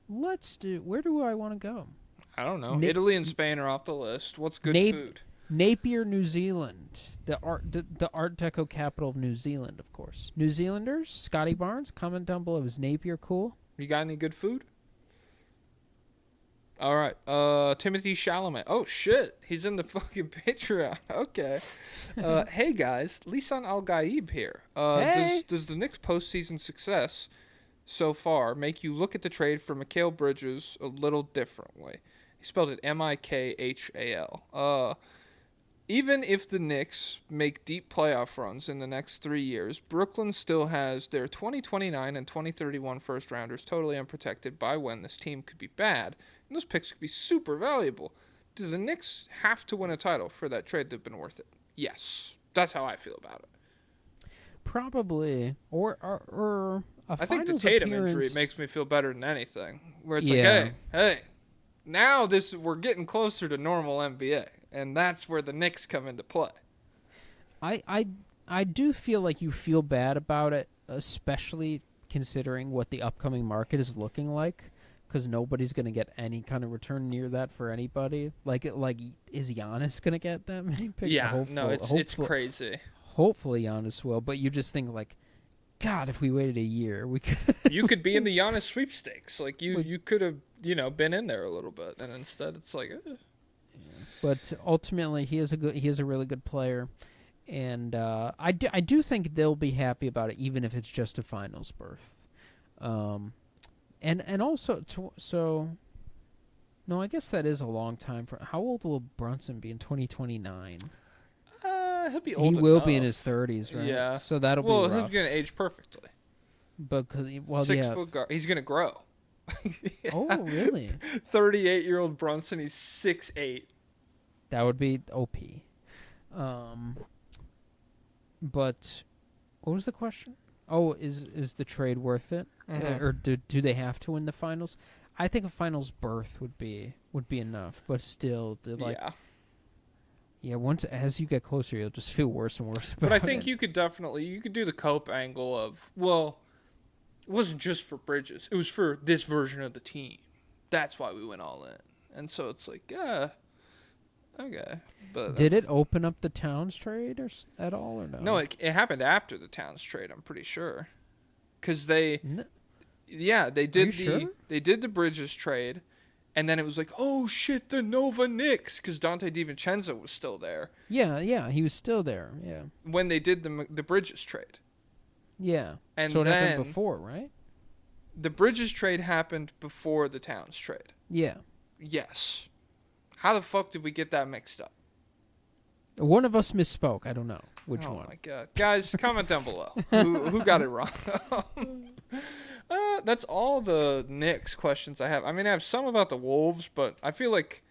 Where do I want to go? I don't know. Italy and Spain are off the list. What's good food? Napier, New Zealand, the Art Deco capital of New Zealand, of course. New Zealanders, Scotty Barnes, comment down below. Is Napier cool? You got any good food? All right. Timothy Chalamet. Oh shit, he's in the fucking Patreon. Okay. Hey guys, Lisan Al Gaib here. Hey. Does the Knicks postseason success so far make you look at the trade for Mikal Bridges a little differently? He spelled it Mikhal. Even if the Knicks make deep playoff runs in the next 3 years, Brooklyn still has their 2029 and 2031 first rounders totally unprotected by when this team could be bad, and those picks could be super valuable. Do the Knicks have to win a title for that trade to have been worth it? Yes. That's how I feel about it. Probably. Or I think the Tatum injury makes me feel better than anything. Where it's like, hey, now we're getting closer to normal NBA. And that's where the Knicks come into play. I do feel like you feel bad about it, especially considering what the upcoming market is looking like, because nobody's going to get any kind of return near that for anybody. Like is Giannis going to get that many picks? Yeah, no, it's crazy. Hopefully Giannis will, but you just think like, God, if we waited a year, we could. You could be in the Giannis sweepstakes. Like you could have been in there a little bit, and instead it's like. But ultimately, he is a really good player, and I do think they'll be happy about it, even if it's just a finals berth. And also no, I guess that is a long time. How old will Brunson be in 2029? He'll be old. He will enough. be in his 30s, right? Yeah. So that'll be rough. He's gonna age perfectly. Because 6 foot guard. He's gonna grow. Yeah. Oh, really? 38-year-old Brunson. He's 6'8". That would be OP. But what was the question? Oh, is the trade worth it? Mm-hmm. Or do they have to win the finals? I think a finals berth would be enough, but still, once as you get closer, you'll just feel worse and worse about it. But I think you could do the cope angle of, well, it wasn't just for Bridges. It was for this version of the team. That's why we went all in. And so it's like, yeah. Okay, but did it open up the Towns trade at all or no? No, it happened after the Towns trade. I'm pretty sure, because they did the Bridges trade, and then it was like, oh shit, the Nova Knicks, because Dante DiVincenzo was still there. Yeah, he was still there. Yeah, when they did the Bridges trade. Yeah, and so it then happened before, right? The Bridges trade happened before the Towns trade. Yeah. Yes. How the fuck did we get that mixed up? One of us misspoke. I don't know which one. Oh my god, guys, comment down below who got it wrong. That's all the Knicks questions I have. I mean, I have some about the Wolves, but I feel like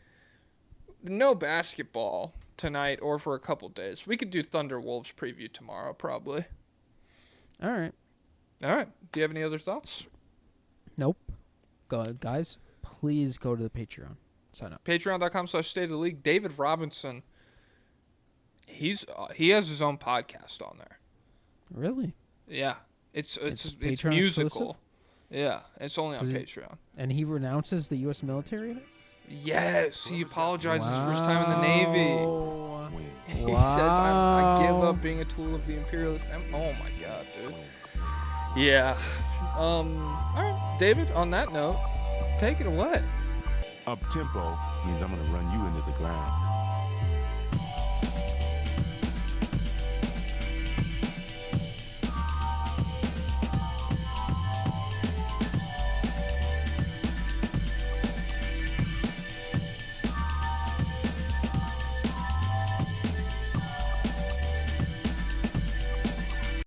no basketball tonight or for a couple days. We could do Thunder Wolves preview tomorrow, probably. All right. Do you have any other thoughts? Nope. Go ahead, guys. Please go to the Patreon. Sign up. Patreon.com/State of the League. David Robinson. He has his own podcast on there. Really? Yeah. It's Patreon musical. Exclusive? Yeah. It's only on Patreon. And he renounces the U.S. military in it? Yes. He apologizes for his time in the Navy. He says, I give up being a tool of the imperialist. Oh my god, dude. Yeah. All right, David, on that note, take it away. Up tempo means I'm going to run you into the ground.